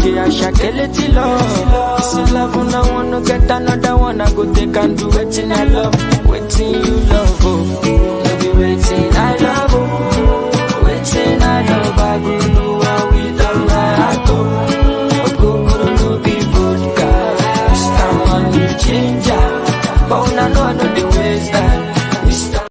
DJ I shakeleti love. This love when I wanna get another one, I go take and do waiting I love, waiting you love, oh. No be waiting I love, oh. Waiting I love, I go do what with all my heart, oh. Go no be vodka, Mr. Money Changer, but when I know the ways that Mr.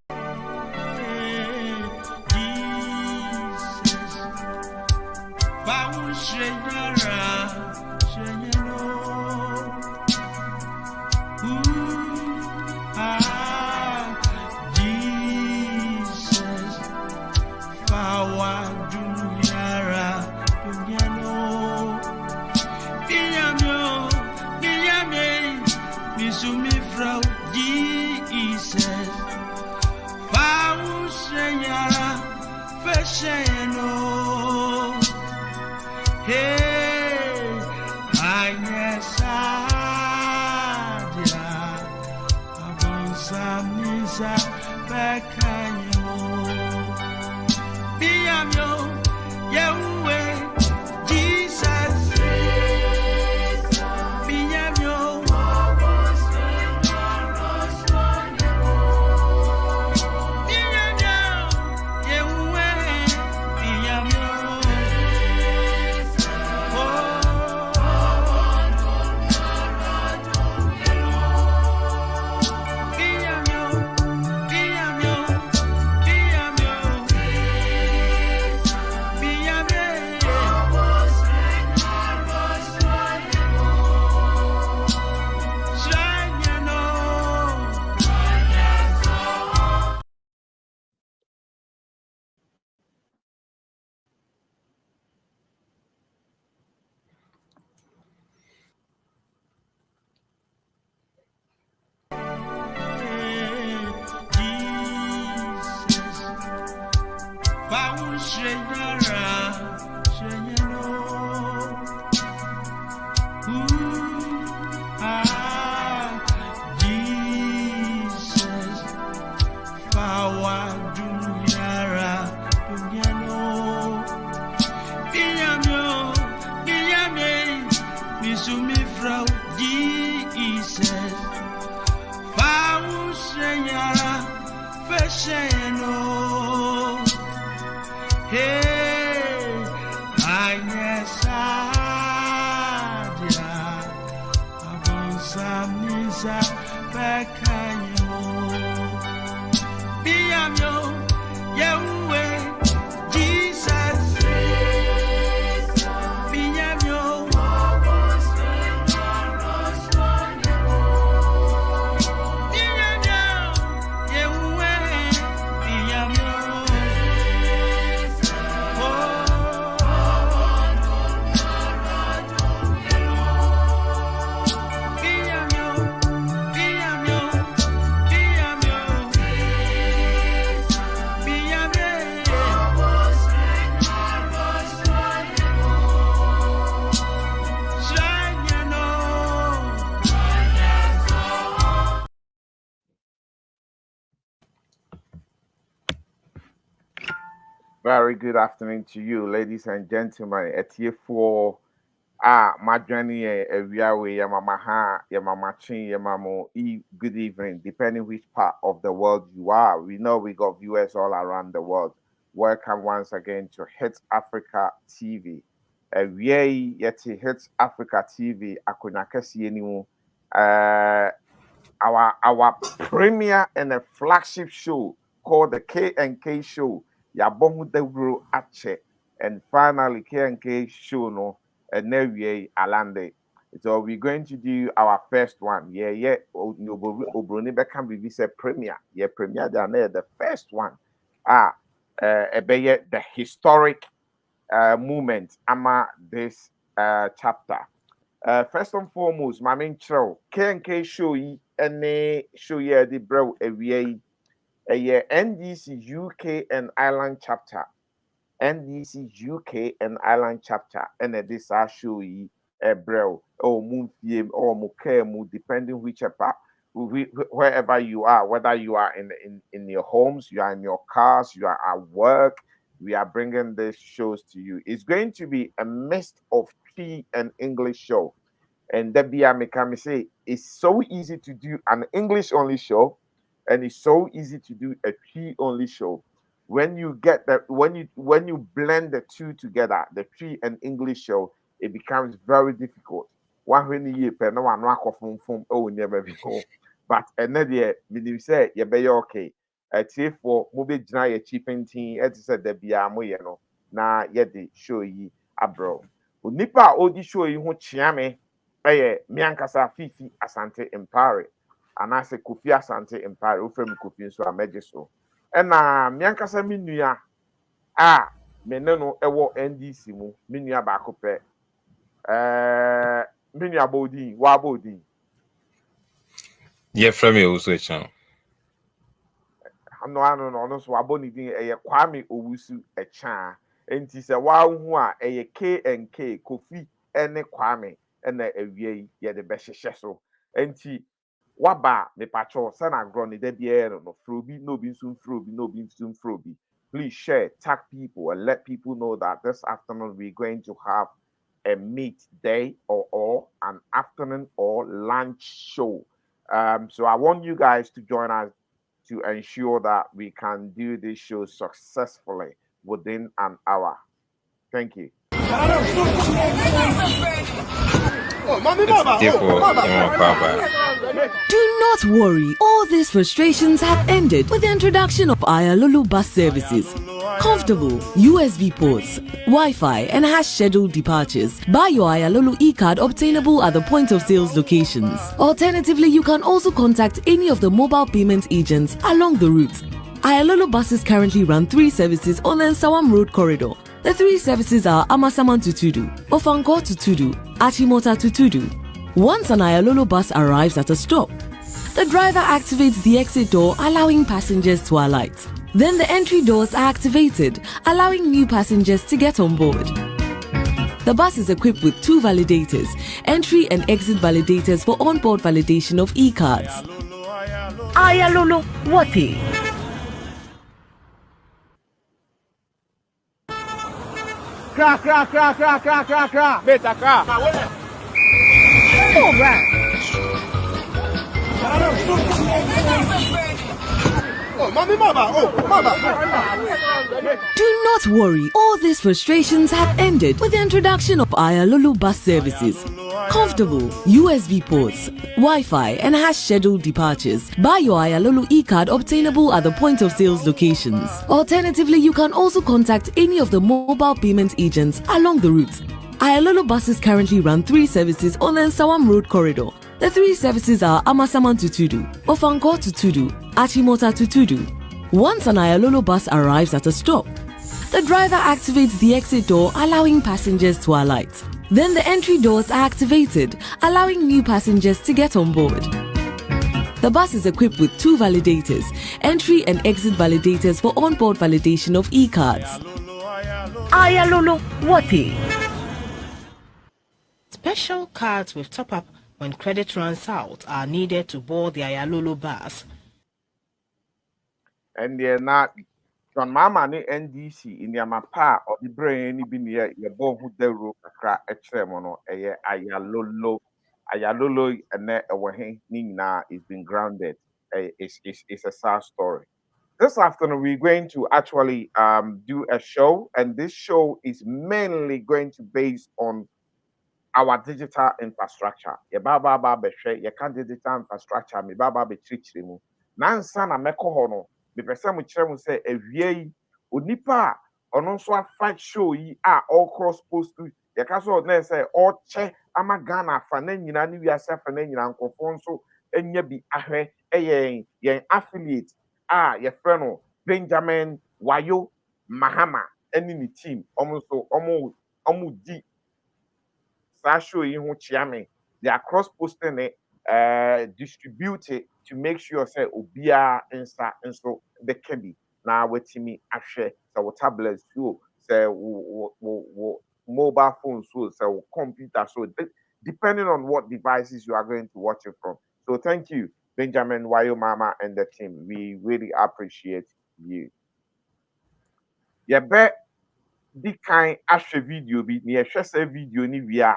Very good afternoon to you, ladies and gentlemen. It's here for my journey we ya mama ha ya mama chin ya mamo good evening, depending which part of the world you are. We know we got viewers all around the world. Welcome once again to Hits Africa TV. We yet Hits Africa TV akonakasi enimu. Our premiere and a flagship show called the K&K Show. Yabomu Debro Ache. And finally, K&K Show no and Newie Alande. So we're going to do our first one. Yeah. Obroni Beckham we say premiere. Yeah, premiere down there, the first one. The historic moment ama this chapter. First and foremost, my main show, K&K Show any show ye the bro a NDC UK and Ireland Chapter. NDC UK and Ireland Chapter. And this are show ye a bro or moon film or mukemu, depending which part, wherever you are, whether you are in your homes, you are in your cars, you are at work, we are bringing these shows to you. It's going to be a mix of Twi and English show. And Debbie Mekami say it's so easy to do an English only show, and it's so easy to do a Twi only show. When you get that, when you blend the two together, the Twi and English show, it becomes very difficult. One when you pay no one from oh never before. But another meaning say you be okay. Tie for mobile gyina yɛ chipentin ɛte sɛ da bia moyɛ no na yɛde show yi abrɔ. Onipa a odi show yi ho kyea me ɛyɛ me ankasa Fifi Asante Mpare anaasɛ Kofi Asante Mpare wofrɛ me Kofi nso a mɛgye so. Ɛna me ankasa me nua a me ne no ɛwɔ NDC mu me nua baako pɛ. Me nua Bodin, wa Bodin. Yeah, from me also a channel. No so wabɔ ne din ɛyɛ Kwame Owusu ɛkya enti sɛ wahu a ɛyɛ KNK Kofi ɛne Kwame ɛna awia yi yɛde bɛhyehyɛ so enti waba me patro sɛ na agorɔ ne da biara no frobi no bi nso frobi no bi nso frobi. Please share, tag people and let people know that this afternoon we're going to have a meet day or an afternoon or lunch show. So I want you guys to join us to ensure that we can do this show successfully within an hour. Thank you. Do not worry, all these frustrations have ended with the introduction of Ayalulu bus services. Comfortable USB ports, Wi-Fi and has scheduled departures. Buy your Ayalulu e-card obtainable at the point of sales locations. Alternatively, you can also contact any of the mobile payment agents along the route. Ayalulu buses currently run 3 services on the Nsawam Road corridor. The 3 services are Amasaman to Tudu, Ofanko to Tudu, Achimota to Tudu. Once an Ayalulu bus arrives at a stop, the driver activates the exit door, allowing passengers to alight. Then the entry doors are activated, allowing new passengers to get on board. The bus is equipped with 2 validators, entry and exit validators for on-board validation of e-cards. Ayalulu, what is? Cra. Beta cra. All right. Do not worry, all these frustrations have ended with the introduction of Ayalulu bus services. Comfortable USB ports, Wi-Fi and has scheduled departures. Buy your Ayalulu e-card obtainable at the point of sales locations. Alternatively, you can also contact any of the mobile payment agents along the route. Ayalulu buses currently run 3 services on the Nsawam Road corridor. The 3 services are Amasaman to Tudu, Ofanko to Tudu, Achimota to Tudu. Once an Ayalulu bus arrives at a stop, the driver activates the exit door, allowing passengers to alight. Then the entry doors are activated, allowing new passengers to get on board. The bus is equipped with 2 validators, entry and exit validators for on-board validation of e-cards. Ayalulu, what is? Special cards with top-up when credit runs out are needed to board the Ayalulu bus. And they're not John Mama ni NDC in the mapa or the brain ni bi near your bone who the road crack extremono ayalolo and then Nina is been grounded. It's a sad story. This afternoon we're going to actually do a show, and this show is mainly going to base on our digital infrastructure. Ye baba behwe ye kan digital infrastructure me baba be chirichiri mu. Nansa na meko ho no, me pese mu kire mu se awie yi onipa ono nso afa show yi a all cross post ye ka so na say all che ama Ghana afa na nyina ne wiase afa na nyina nkofo nso enya bi ahwe yen affiliate ye frɛ no Benjamin Wayo Mahama eni ni team omo di show you they are cross posting it, distribute it to make sure say obia insta and so the can be now with me share so tablets so say mobile phones so computer so depending on what devices you are going to watch it from. So thank you, Benjamin Wayo Mama and the team. We really appreciate you. ye be di kan ahwe video bi ne ye hwese video ni wie a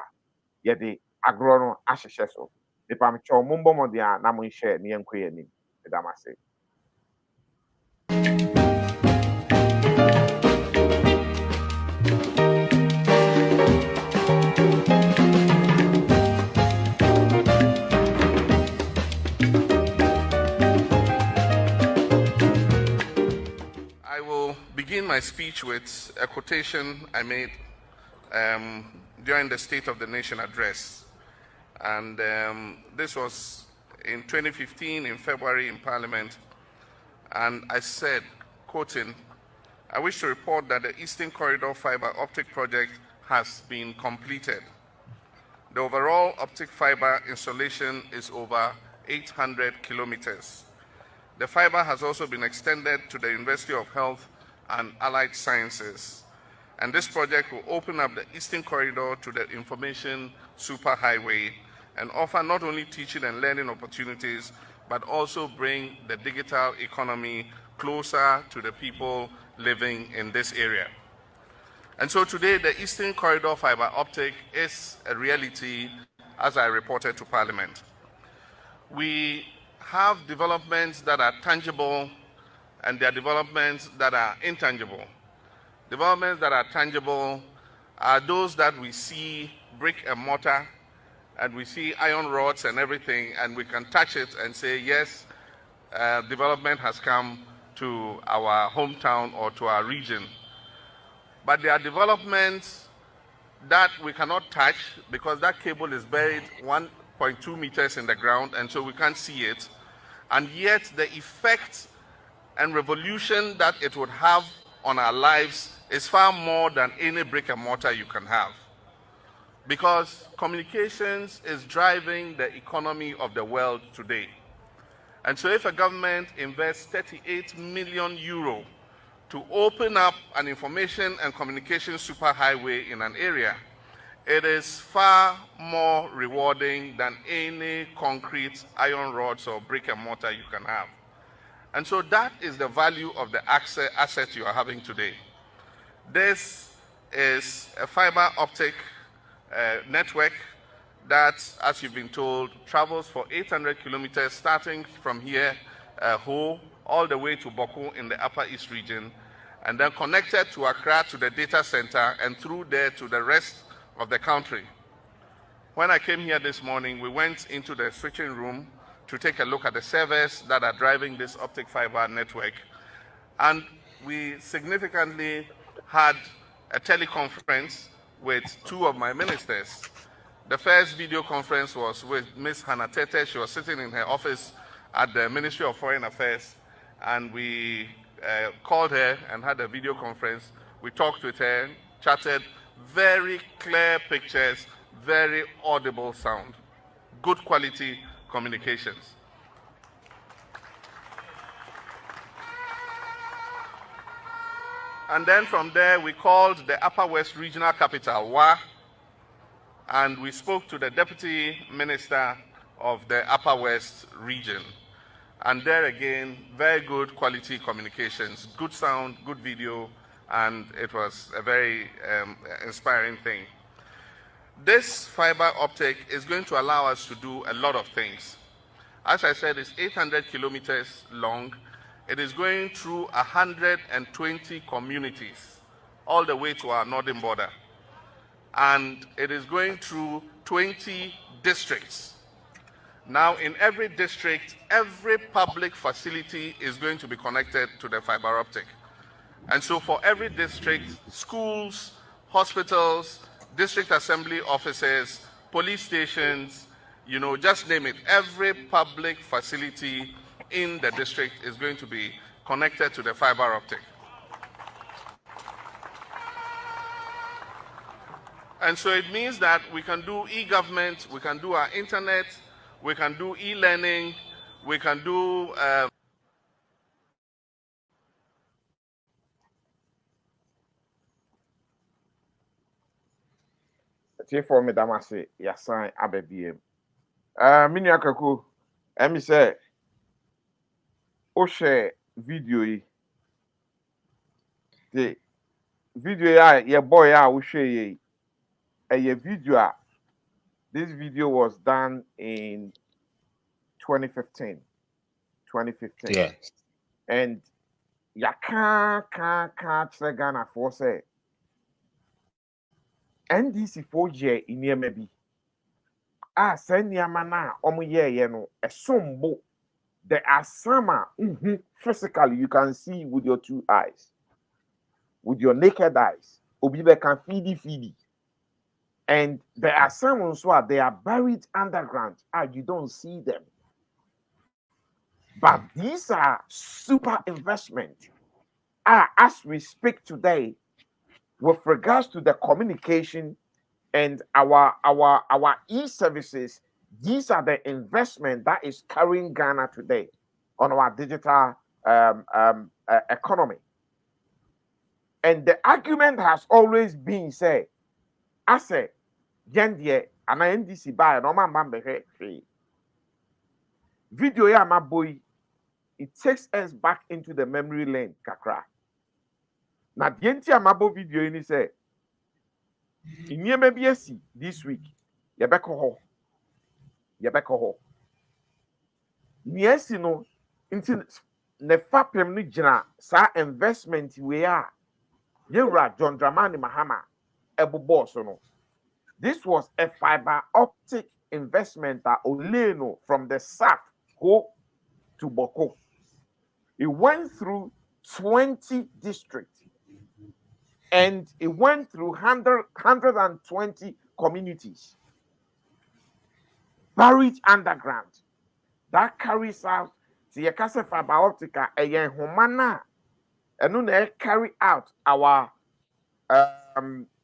ye de agro no ahyehye so de pam cho mombo mo dia na mo nhye ne yenkoye ni edamase. I will begin my speech with a quotation I made during the State of the Nation address. And this was in 2015 in February in Parliament. And I said, quoting, "I wish to report that the Eastern Corridor fiber optic project has been completed. The overall optic fiber installation is over 800 kilometers. The fiber has also been extended to the University of Health and Allied Sciences. And this project will open up the Eastern Corridor to the information superhighway and offer not only teaching and learning opportunities, but also bring the digital economy closer to the people living in this area." And so today, the Eastern Corridor fiber optic is a reality, as I reported to Parliament. We have developments that are tangible, and there are developments that are intangible. Developments that are tangible are those that we see brick and mortar, and we see iron rods and everything, and we can touch it and say, yes, development has come to our hometown or to our region. But there are developments that we cannot touch because that cable is buried 1.2 meters in the ground, and so we can't see it. And yet the effect and revolution that it would have on our lives is far more than any brick and mortar you can have. Because communications is driving the economy of the world today. And so if a government invests 38 million euro to open up an information and communication superhighway in an area, it is far more rewarding than any concrete, iron rods, or brick and mortar you can have. And so that is the value of the asset you are having today. This is a fiber optic network that, as you've been told, travels for 800 kilometers, starting from here, Ho, all the way to Boko in the Upper East region, and then connected to Accra to the data center and through there to the rest of the country. When I came here this morning, we went into the switching room to take a look at the servers that are driving this optic fiber network. And we significantly had a teleconference with two of my ministers. The first video conference was with Ms. Hannah Tete. She was sitting in her office at the Ministry of Foreign Affairs, and we called her and had a video conference. We talked with her, chatted, very clear pictures, very audible sound, good quality communications. And then from there, we called the Upper West Regional Capital, Wa, and we spoke to the Deputy Minister of the Upper West region. And there again, very good quality communications, good sound, good video, and it was a very inspiring thing. This fiber optic is going to allow us to do a lot of things. As I said, it's 800 kilometers long. It is going through 120 communities, all the way to our northern border. And it is going through 20 districts. Now, in every district, every public facility is going to be connected to the fiber optic. And so for every district, schools, hospitals, district assembly offices, police stations, you know, just name it, every public facility in the district is going to be connected to the fiber optic. And so it means that we can do e-government, we can do our internet, we can do e-learning, we can do for me damase yasan abebiem. Mini akaku emi say o share video yi. video ya boy ya we share a video. This video was done in 2015. Yes. And ya can't Ghana for say NDC 4G in year maybe. Send yamana omu ye no a sombo. There are some physically you can see with your 2 eyes, with your naked eyes. Obibe can feedy. And there are some also they are buried underground. You don't see them. But these are super investment. As we speak today, with regards to the communication and our e-services, these are the investment that is carrying Ghana today on our digital economy. And the argument has always been say, I say, Yendie, and NDC buy no man video ya my boy, it takes us back into the memory lane, kakra. Na dienti amabo video ini say, inye maybe this week, yebeko ho. Niesi no, inti ne fapem ni jina sa investment we are. Yewra John Dramani Mahama, Ebu Boss no. This was a fiber optic investment that Oleno from the south go to Boko. It went through 20 districts and it went through 120 communities buried underground. That carries out the Yakasa fiber optica and Humana and carry out our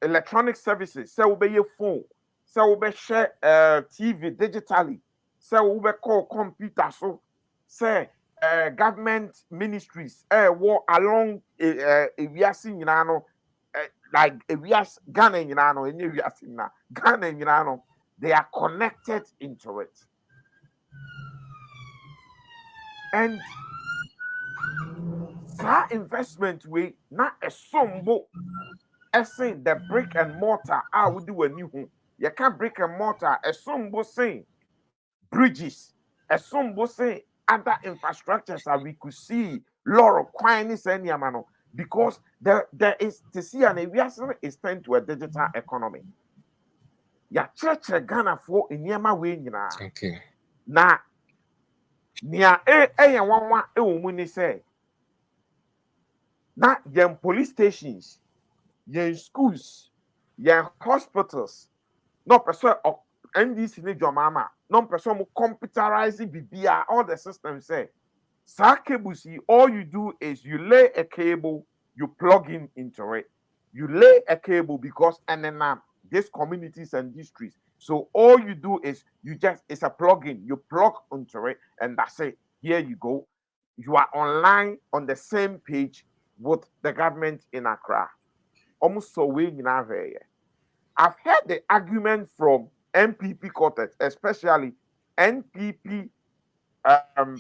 electronic services. So we your phone. So we share TV digitally. So we call computer. So say government ministries. Walk along we are seeing like we are Ghana and we are seeing Ghana they are connected into it. And that investment way not a sombo. Saying the brick and mortar, I would do a new home. You can't brick and mortar, a sombo saying bridges, a sombo saying other infrastructures that we could see, lot of quieties and yamano, because there is to see an aviation is turned to a digital economy. Ya church Ghana for in Yama way, Okay. na nia one say na young police stations. Yen schools, yen hospitals, no person of NDC ni mama, no person mu computerizing BBA, all the systems say. Sakebusi, all you do is you lay a cable, you plug into it. You lay a cable because NNM, these communities and districts. So all you do is it's a plug-in, you plug into it, and that's it. Here you go. You are online on the same page with the government in Accra. Almost so we I've heard the argument from MPP quarters, especially NPP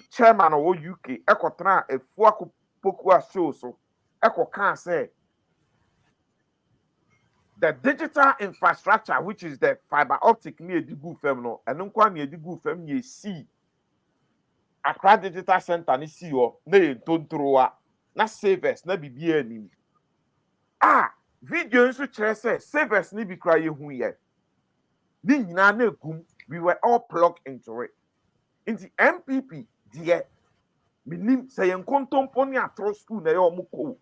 chairman of UK, Ekotra, a Fuaku Pokua show. So, Eko can say the digital infrastructure, which is the fiber optic near the good femno, and Unqua near the good fem, ye see Accra Digital Center, ni see you, ne don't throw na savers, na BBN. Video nso kyerɛ sɛ savers ni bi kura yɛ hu yɛ ni nyinaa na egum we were all plugged into it nti MPP deɛ minim sɛ yɛn nkontompo ne atoro school na yɛ ɔmo kɔ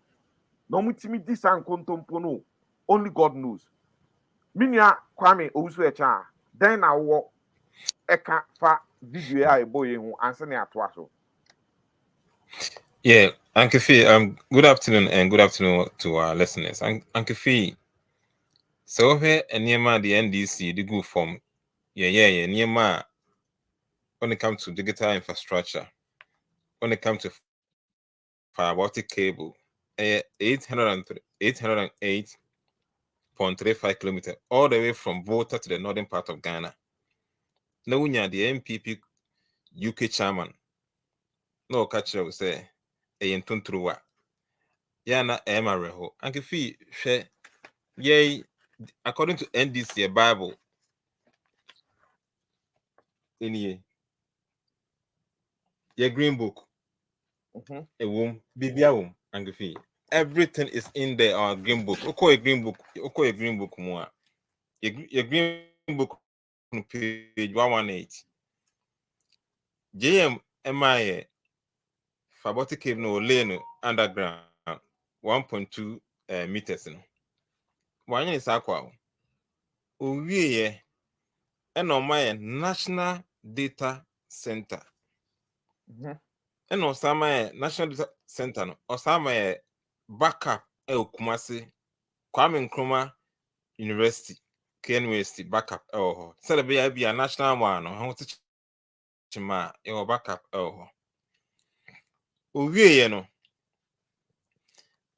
na ɔmo timi di saa nkontompo no only God knows minia Kwame Owusu ɛkyɛn then na wɔ ɛka fa video a ɛbɔ yɛn ho ansa ne atoa so. Yeah, Uncle Fee, good afternoon and good afternoon to our listeners. Uncle Fee, so here and near the NDC, the good form. Yeah, near when it comes to digital infrastructure, when it comes to fiber optic cable, 808.35 kilometers all the way from Volta to the northern part of Ghana. Now, when you're the MPP UK chairman, no catcher will say, yana emareho. Uncle Fee, share, yay, according to NDC Bible, in your green book, a womb, Bibia womb, Uncle Fee. Everything is in there, our green book. Oko a green book, oko a green book more. Your green book on page 118. JMMI Fabotic cave no lane underground 1.2 meters. One is aqua. Uwie and on my National Data Center. And on some National Data Center or some backup Kumasi Kwame Nkrumah University. University backup so be a national one or chima your backup Uwie no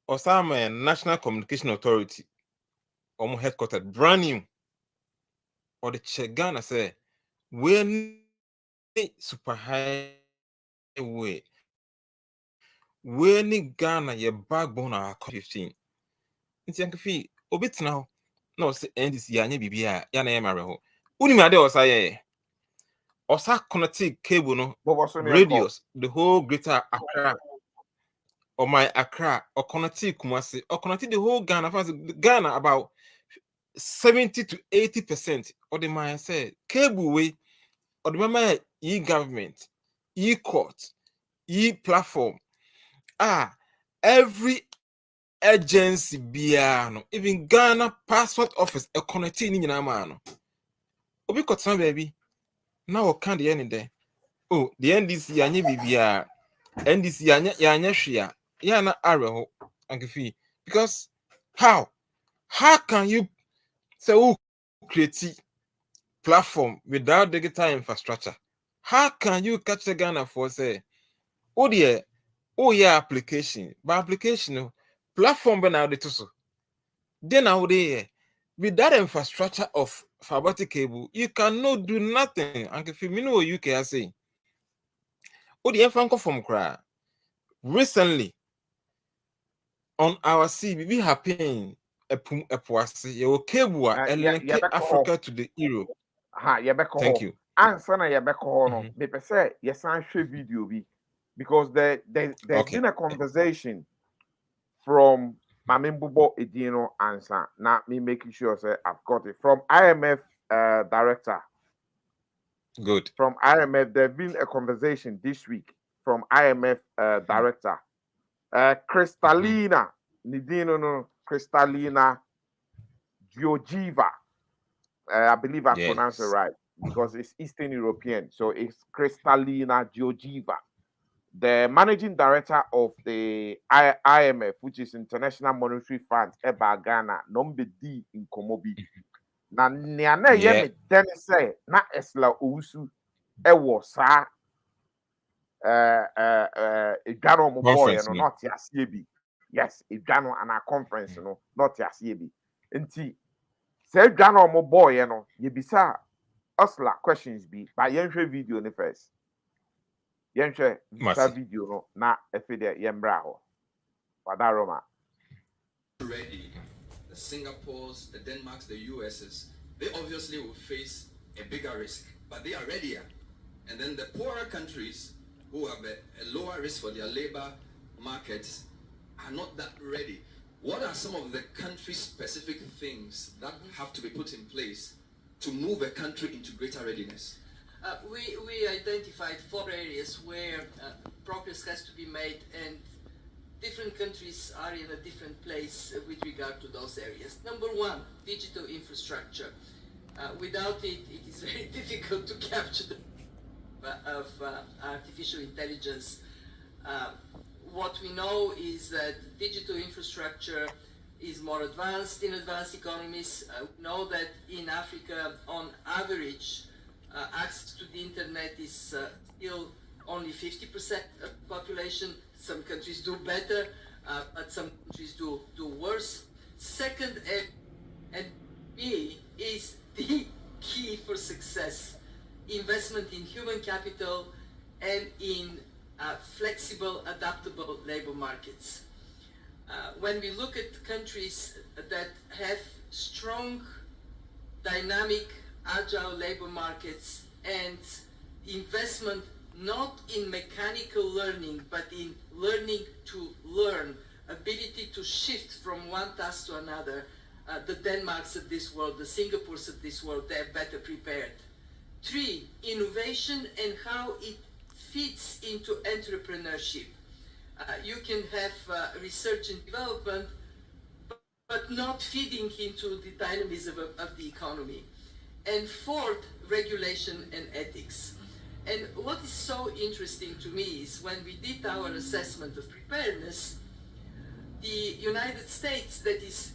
or some National Communication Authority headquartered brand new or the Chegana say when super highway when Ghana your backbone our 15 nti ankafi obit now no say NDC ya nya bibia ya na yemare ho unimi ade osaye osa connect cable no radius the whole greater Accra or my Accra or connect Kumasi or connect the whole Ghana about 70 to 80% of the man say cable way or the mama e-government e-court e-platform every agency biano even Ghana passport office a connecting in Yamano. Obi kotan baby. Now can the end there. Oh, the NDC yanye bibia. NDC yanye shia. Yana areho ankifi. Because how can you say who create platform without digital infrastructure? How can you catch the Ghana for say yeah application by application platform be now the tuso. Then nowadays, with that infrastructure of fiber cable, you cannot do nothing. And if you know UK are saying, oh, the Franco from cry recently on our CB, we have paying a poasi, your cable, and Africa to the Europe. Thank you. Answer na yebeko no. Me say yes, I share video be because there's been a conversation from Mamimbubo Edino answer. Now me making sure say I've got it from IMF director. Good. From IMF, there's been a conversation this week from IMF director. Kristalina Nidino no Kristalina Georgieva. I believe I pronounced it right because it's Eastern European. So it's Kristalina Georgieva, the managing director of the IMF, which is International Monetary Fund, Eba Ghana, number D in Komobi. Na niana yemi then say na esla usu ewo sa Ghana mo boy no not yasie bi. Yes, Ghana and our conference no not yasie bi. Nti say Ghana mo boy no ye bisa osla questions bi by yenhwe video ni first. Yenhwe bisa video no na efede yembra ho. Wada Roma. Ready. The Singapores, the Denmarks, the USs, they obviously will face a bigger risk, but they are readier. And then the poorer countries who have a lower risk for their labor markets are not that ready. What are some of the country-specific things that have to be put in place to move a country into greater readiness? We identified 4 areas where progress has to be made, and different countries are in a different place with regard to those areas. Number 1, digital infrastructure. Without it, it is very difficult to capture the of artificial intelligence. What we know is that digital infrastructure is more advanced in advanced economies. We know that in Africa, on average, access to the internet is still only 50% of the population. Some countries do better, but some countries do worse. Second, and B is the key for success: investment in human capital and in flexible, adaptable labor markets. When we look at countries that have strong, dynamic, agile labor markets and investment not in mechanical learning, but in learning to learn, ability to shift from one task to another, the Denmarks of this world, the Singapores of this world, they're better prepared. 3, innovation and how it fits into entrepreneurship. You can have research and development, but not feeding into the dynamism of the economy. And 4th, regulation and ethics. And what is so interesting to me is when we did our assessment of preparedness, the United States, that is...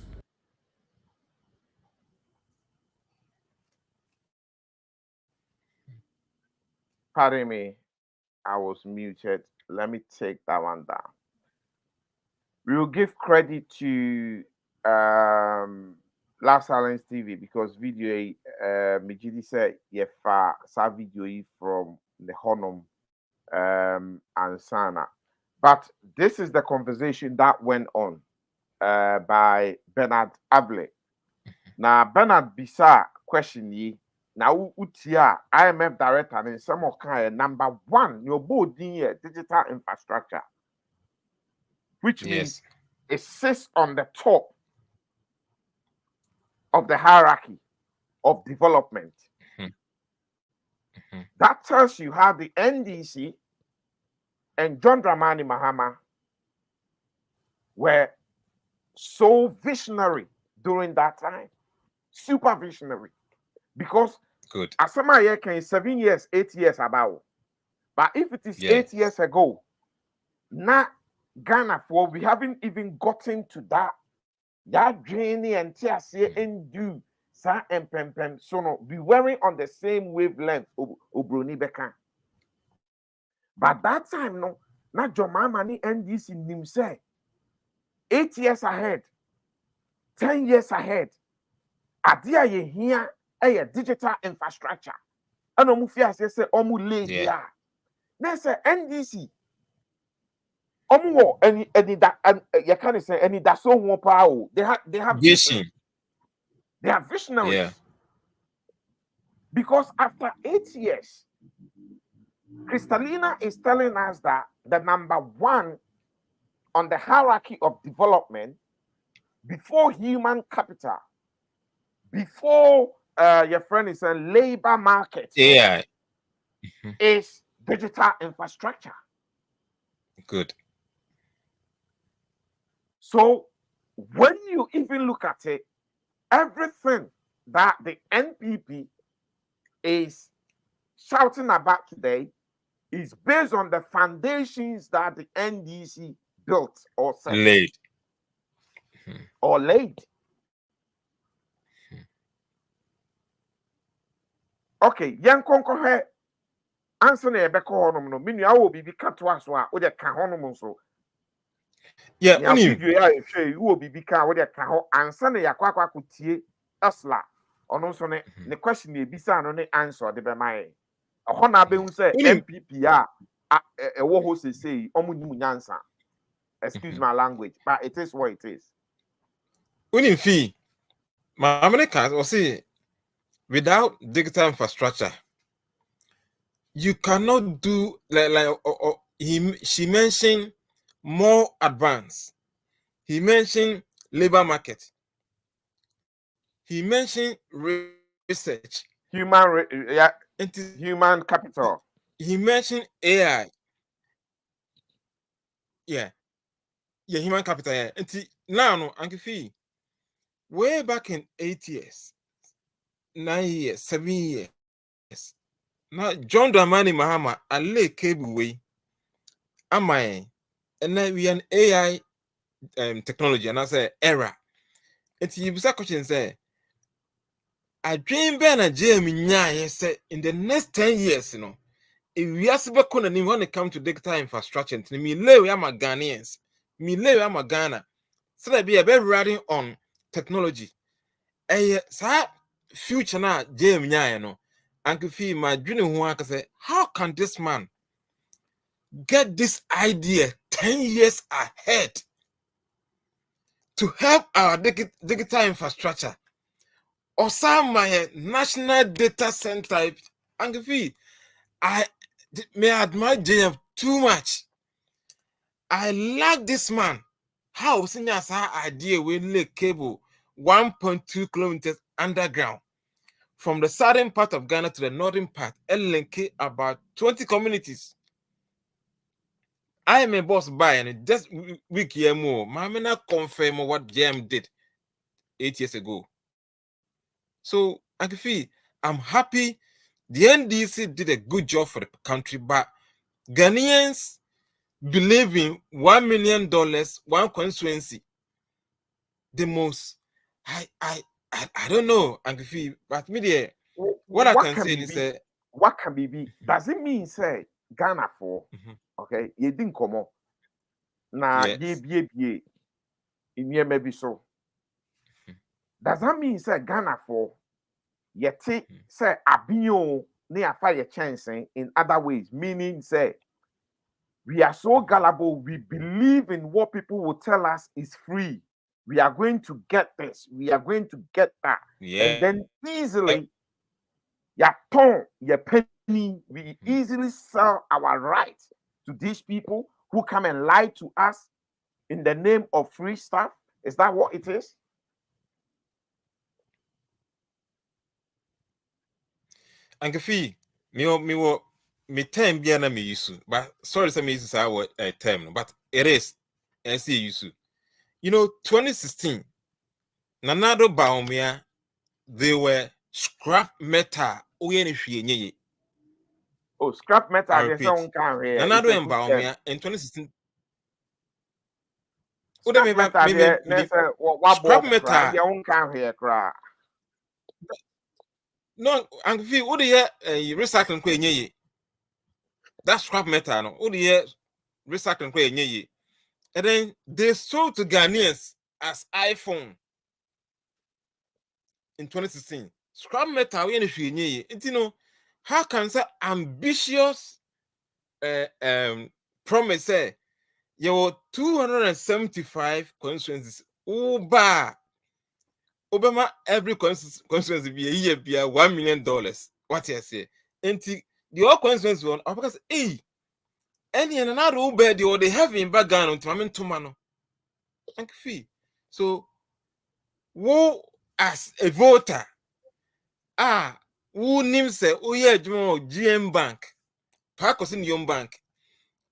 Pardon me, I was muted. Let me take that one down. We will give credit to Love Silence TV because video Mijidi said yefa sa video from the Honum and Sana. But this is the conversation that went on by Bernard Able. Now Bernard Bisa question ye. Now utia IMF director and some of kind number 1 your board digital infrastructure, which means it sits on the top of the hierarchy of development. That tells you how the NDC and John Dramani Mahama were so visionary during that time, super visionary, because Asama can 7 years, 8 years about, but if it is 8 years ago, now Ghana for we haven't even gotten to that journey and TSA and do sa and pem so no be wearing on the same wavelength obroni beka. But that time no na Jomama ni NDC nim say 8 years ahead, 10 years ahead, adia ye here a digital infrastructure. And omu fi ase say omu lay here. Na say NDC omu any that you can't say any that so one power. They have vision. They are visionaries. Because after 8 years, Kristalina is telling us that the number 1 on the hierarchy of development before human capital, before your friend is a labor market, is digital infrastructure. Good. So when you even look at it, everything that the NPP is shouting about today is based on the foundations that the NDC built or set. Laid. Or laid. Okay, young conquer answer na ebe ko honum no menu awo bibi katwa so a wo de ka honum so. Yeah, ya video ya ehwe wo bibi ka wo de ka ho answer na yakwa tie asla ono so ne question na ebisa no ne answer de be mai. Ho na be hu say MPP a wo ho say omunim nyansa. Excuse my language, but it is what it is. Unim fee my Americans will say without digital infrastructure you cannot do she mentioned more advanced. He mentioned labor market. He mentioned research. Human capital. He mentioned AI. Yeah, human capital. Yeah. And now, no, Uncle Fee, way back in 8 years, 9 years, 7 years, now John Dramani Mahama, I lay cable way. Am I? And then we an AI technology, and I say era. And you bisa question say, I dream Ben and Jamie Nya say in the next 10 years, you know, if we are super cool and when it comes to digital infrastructure, me lay we are my Ghanaians, me lay we are my Ghana, so that be a very riding on technology. Sa future na Jamie Nya, you know, and could feel my dream who I can say, how can this man get this idea 10 years ahead? to help our digital infrastructure. Or some my national data center. And I may admire JM too much. I like this man. How senior idea we lay cable 1.2 kilometers underground from the southern part of Ghana to the northern part, link about 20 communities. I am a boss by and just week year more. Mamina confirm what JM did 8 years ago. So I'm happy the NDC did a good job for the country, but Ghanaians believe in $1 million, one constituency. The most, I don't know, but me there, what I can say is what can be? Does it mean say Ghana for okay? You didn't come on. Na ye bie in maybe so. Does that mean say Ghana for yeti say abio ne afa ye chance in other ways? Meaning say we are so gullible, we believe in what people will tell us is free. We are going to get this, we are going to get that. And then easily we easily sell our rights to these people who come and lie to us in the name of free stuff. Is that what it is? Ankefi, me term biana me use, but sorry some use our term, but it is as use. 2016, Nanado Baumia, they were scrap metal. Oh, scrap metal. I repeat, Nanado and Baumia in 2016. Scrap metal. No, Ankefi, what do you recycling? That's scrap metal. No, what do you recycling? And then they sold to Ghanaians as iPhone in 2016. Scrap metal, how can say ambitious promise say you 275 constituencies. Obama every constituency be a year be $1 million. What you say? And the all constituencies one because any another Uber they have in background to mano. So who as a voter who names say GM Bank Parkos in Young Bank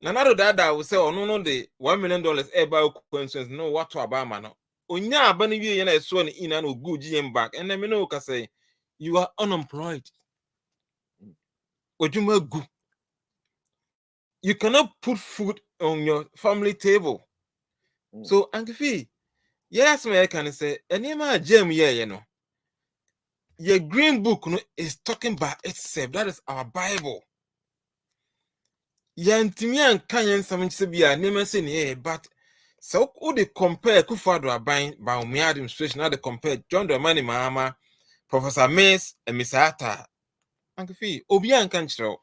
Nanado Dada will say no the $1 million about coincidence no what to Obama no Onya abani wi na so in an good GM Bank and then me no say you are unemployed Ojuma gu you cannot put food on your family table. So Ankefi yes me can say anima gem you know your green book no, is talking by itself. That is our Bible. Yantimian kanyan samensibia never say but so who they compare Kufado Abain by me administration, now they compare John Dramani Mahama, Professor Mace, and Miss Atta. Uncle Fee, Obian can't show.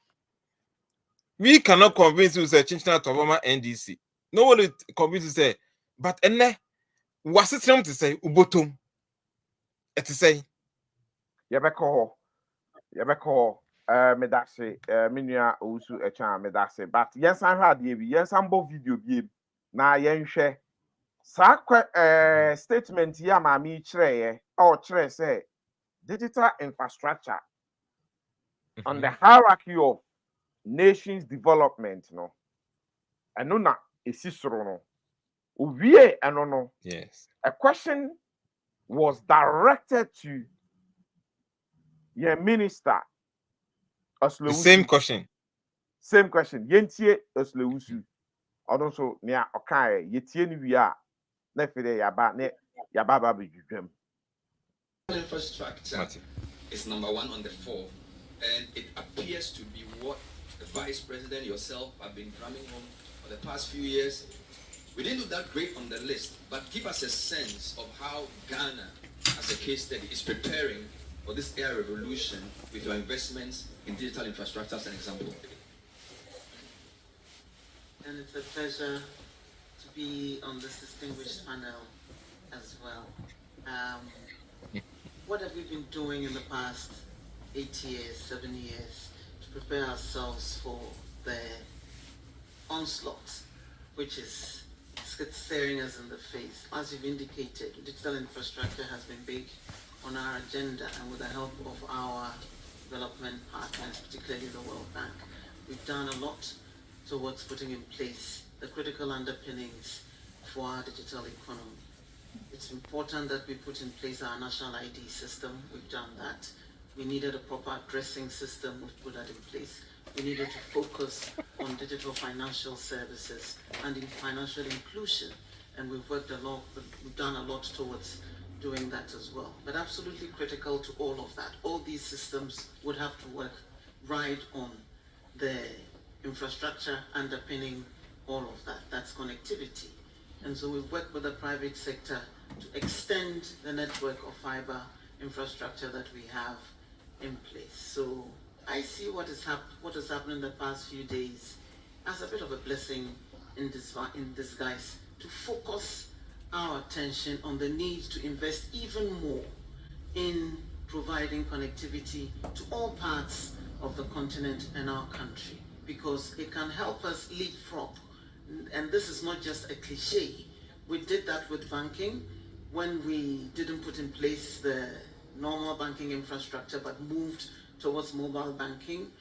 We cannot convince you to change that to Obama NDC. Nobody convince you say, but enne was it wrong to say Ubotum? To say Yabeko, medase, minya usu echa medase, but yes, I had yes, I'm both video game. Na yen share. Statement ya mami chere or chere say digital infrastructure on the hierarchy of nations development no. And no esisoro no. Uwie no. yes. A question was directed to your minister. The same question. Same question. Yentie Oslewusu. Also near okay, yetie ni wi a na fere yaba ba bejudwam. Infrastructure is number 1 on the 4, and it appears to be what the Vice President yourself have been drumming home for the past few years. We didn't do that great on the list, but give us a sense of how Ghana, as a case study, is preparing for this air revolution with your investments in digital infrastructure as an example. And it's a pleasure to be on this distinguished panel as well. What have we been doing in the past 8 years, 7 years to prepare ourselves for the onslaught, which is staring us in the face? As you've indicated, digital infrastructure has been big on our agenda, and with the help of our development partners, particularly the World Bank, we've done a lot towards putting in place the critical underpinnings for our digital economy. It's important that we put in place our national ID system. We've done that. We needed a proper addressing system. We've put that in place. We needed to focus on digital financial services and in financial inclusion. And we've worked a lot, we've done a lot towards doing that as well. But absolutely critical to all of that. All these systems would have to work right on the infrastructure underpinning all of that. That's connectivity. And so we've worked with the private sector to extend the network of fiber infrastructure that we have in place. So I see what has happened in the past few days as a bit of a blessing in disguise to focus our attention on the need to invest even more in providing connectivity to all parts of the continent and our country, because it can help us leapfrog. And this is not just a cliche. We did that with banking when we didn't put in place the normal banking infrastructure but moved towards mobile banking.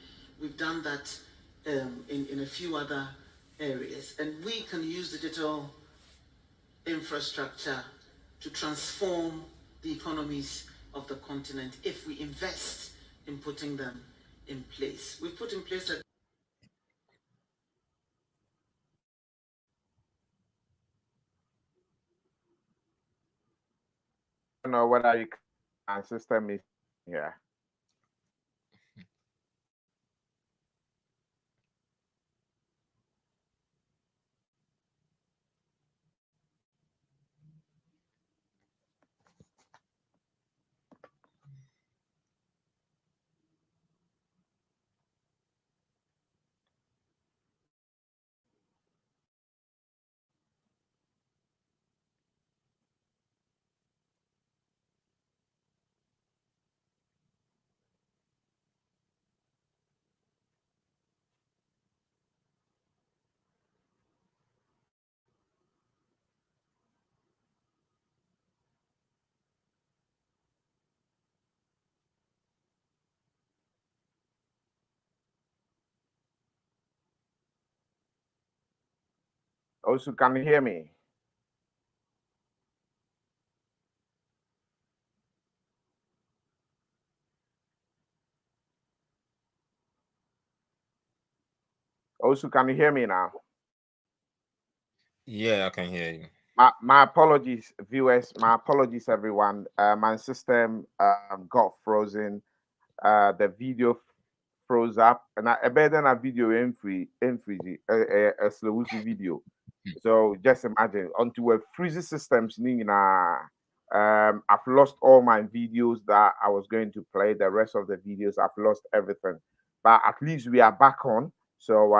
We've done that in a few other areas. And we can use digital infrastructure to transform the economies of the continent if we invest in putting them in place. We've put in place a I don't know whether you can system is here. Also, can you hear me? Also, can you hear me now? Yeah, I can hear you. My apologies, viewers. My apologies, everyone. My system got frozen. The video froze up, and I better than a video in a slow video. So just imagine onto a freezer systems. I've lost all my videos that I was going to play. The rest of the videos, I've lost everything. But at least we are back on. So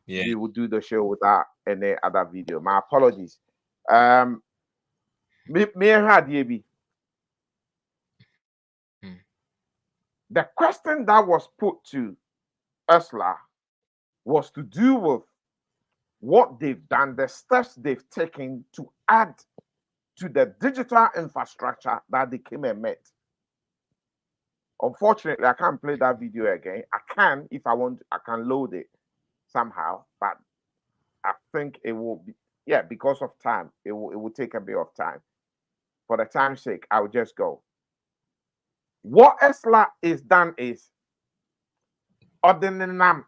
we will do the show without any other video. My apologies. The question that was put to Ursula was to do with what they've done, the steps they've taken to add to the digital infrastructure that they came and met. Unfortunately, I can't play that video again. I can, if I want, I can load it somehow, but I think it will be, because of time, it will take a bit of time. For the time's sake, I'll just go. What Ursula is done is ordinary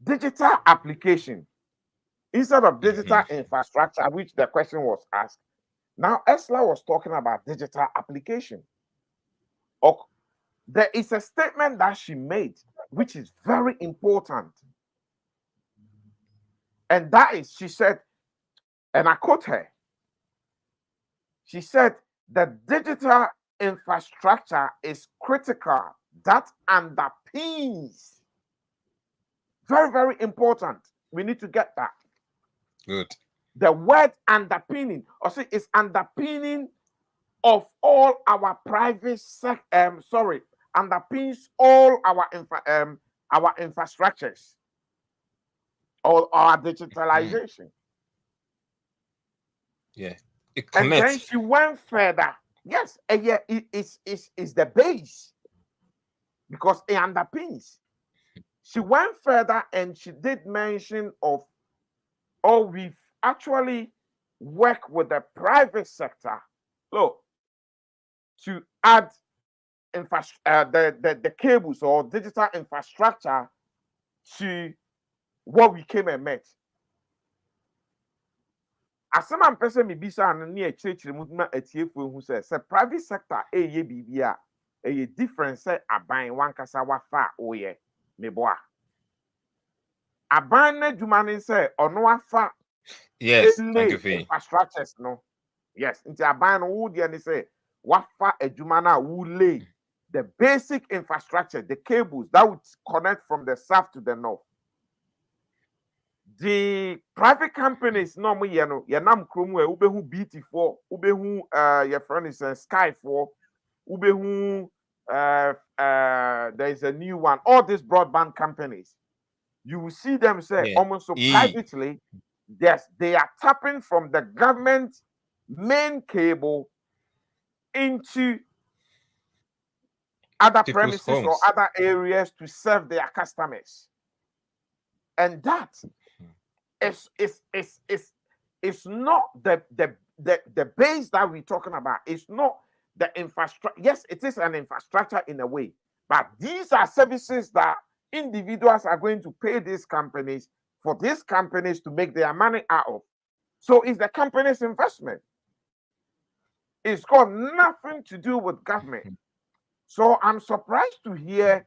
digital application instead of digital infrastructure, which the question was asked. Now, Ursula was talking about digital application. There is a statement that she made, which is very important. And that is, she said, and I quote her, she said, the digital infrastructure is critical. That underpins. Very, very important. We need to get that. Good. The word underpinning, or see, is underpinning of all our private underpins all our infrastructures or our digitalization. Yeah, it And then connects. she went further. Yes, and yeah, it's the base because it underpins. She went further and she did mention of, we've actually worked with the private sector, look, to add the cables or digital infrastructure to what we came and met. As some person may be saying near church movement at who says the private sector a different say a buying one casawa far oh yeah me boa. A buying jumani say or no afa Yes, thank you, Fee. infrastructures no. Yes, into a buying wood and say wafa a jumana would lay the basic infrastructure, the cables that would connect from the south to the north. The private companies normally, yanam kromwe, ubehu BT4, ubehu your friend is Sky4, ubehu there is a new one. All these broadband companies, you will see them say almost so privately. Yes, they are tapping from the government main cable into other People's premises homes. or other areas to serve their customers, and that it's not the base that we're talking about. It's not the infrastructure. Yes, it is an infrastructure in a way, but these are services that individuals are going to pay these companies for these companies to make their money out of. So it's the company's investment. It's got nothing to do with government. So I'm surprised to hear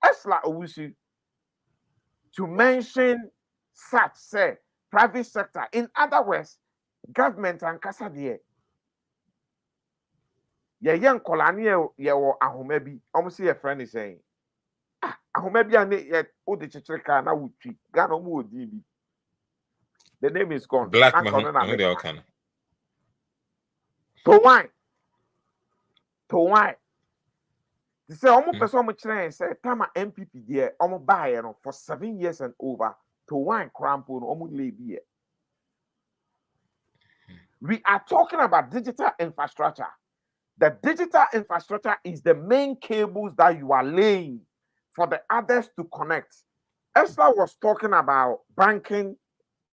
Esla Owusu to mention such say private sector. In other words, government and kasa deɛ yɛyɛ nkɔla ne yɛwɔ ahoma bi ɔmo si yɛ friend is saying ahoma bi a ne yɛ odi kyekyere kaa na wotwi Ghana ɔmo wɔ din bi, the name is gone. Black to wine they say ɔmo pɛ sɛ ɔmo kyerɛ say tama MPP deɛ ɔmo baayɛ no for 7 years and over to wine crampo no ɔmo lay bi yɛ. We are talking about digital infrastructure. The digital infrastructure is the main cables that you are laying for the others to connect. Esther was talking about banking,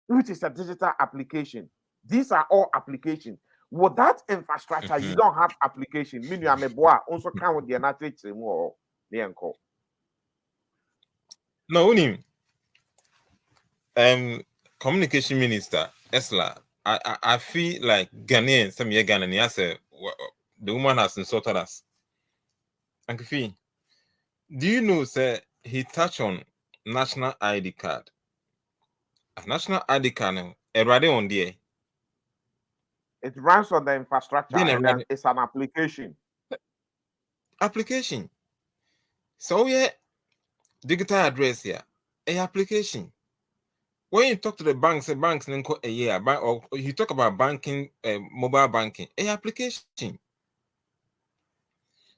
which is a digital application. These are all applications. With that infrastructure, you don't have application. Meaning, you are boy also count with the analytics or the uncle. No, communication minister Esla. I feel like Ghanaian, some year Ghanaian, I say the woman has insulted us. Uncle Fee, do you know, sir, he touched on national ID card. A national ID card, already on there. It runs on the infrastructure and it's an application. Application. So yeah, digital address here, a application. When you talk to the banks then a year, or you talk about banking, mobile banking, a application.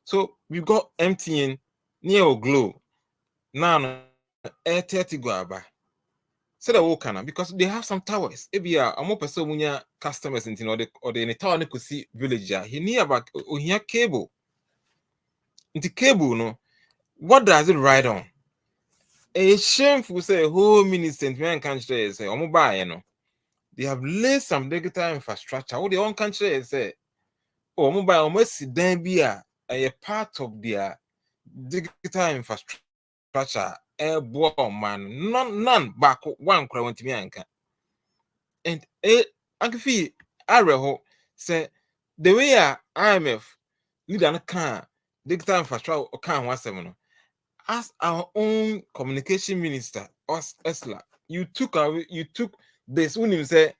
So we got MTN near Glow now, Air 30 Guaba. So the Wokana because they have some towers. If you are more person when your customers in or the tower could see villager, he near about here cable. Into cable, no, what does it ride on? A shameful say whole minister man can't say buy, you know. They have laid some digital infrastructure. What the own country say, oh, mobile almost then be a part of their digital infrastructure. Man, none back one crowd to me anchor. And Uncle Fee, I say the way IMF lead an account digital infrastructure account 17. As our own communication minister, Esla, you took this when you say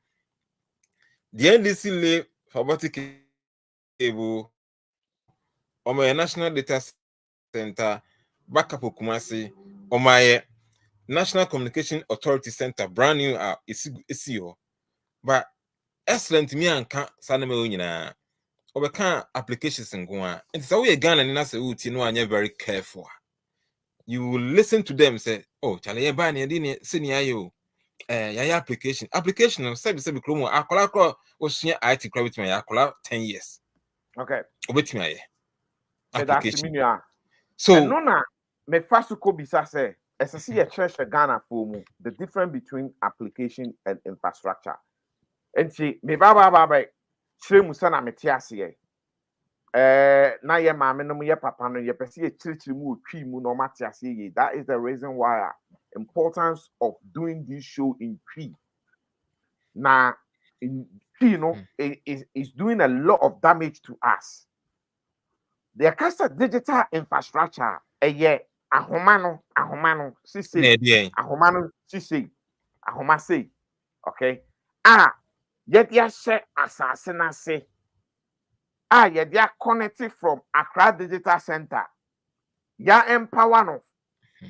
the NDC lay fiber cable on my national data center backup Kumasi on my National Communication Authority Center brand new is but excellent me and saname obeka applications ngwa. And so we Ghana and say uti no anya very careful. You will listen to them say, oh, chale ye ba ne di senior yo. Yaya application no say kromo akola osua IT credit me akola 10 years. Okay. Obetimi aye. Application. So no na me fasuko bisa say SSC ye church Ghana for mu the difference between application and infrastructure. And see me baba chire mu sana mete ase na ye maame no ye papa no ye pese ye chire mu otwi mu no mate ase ye. That is the reason why importance of doing this show in Twi. Now in Twi no is doing a lot of damage to us. The cast digital infrastructure ahoma no sisi ahoma no sisi ahoma say okay yɛde ahyɛ asase na se yɛde connected from Accra Digital Center ya empower no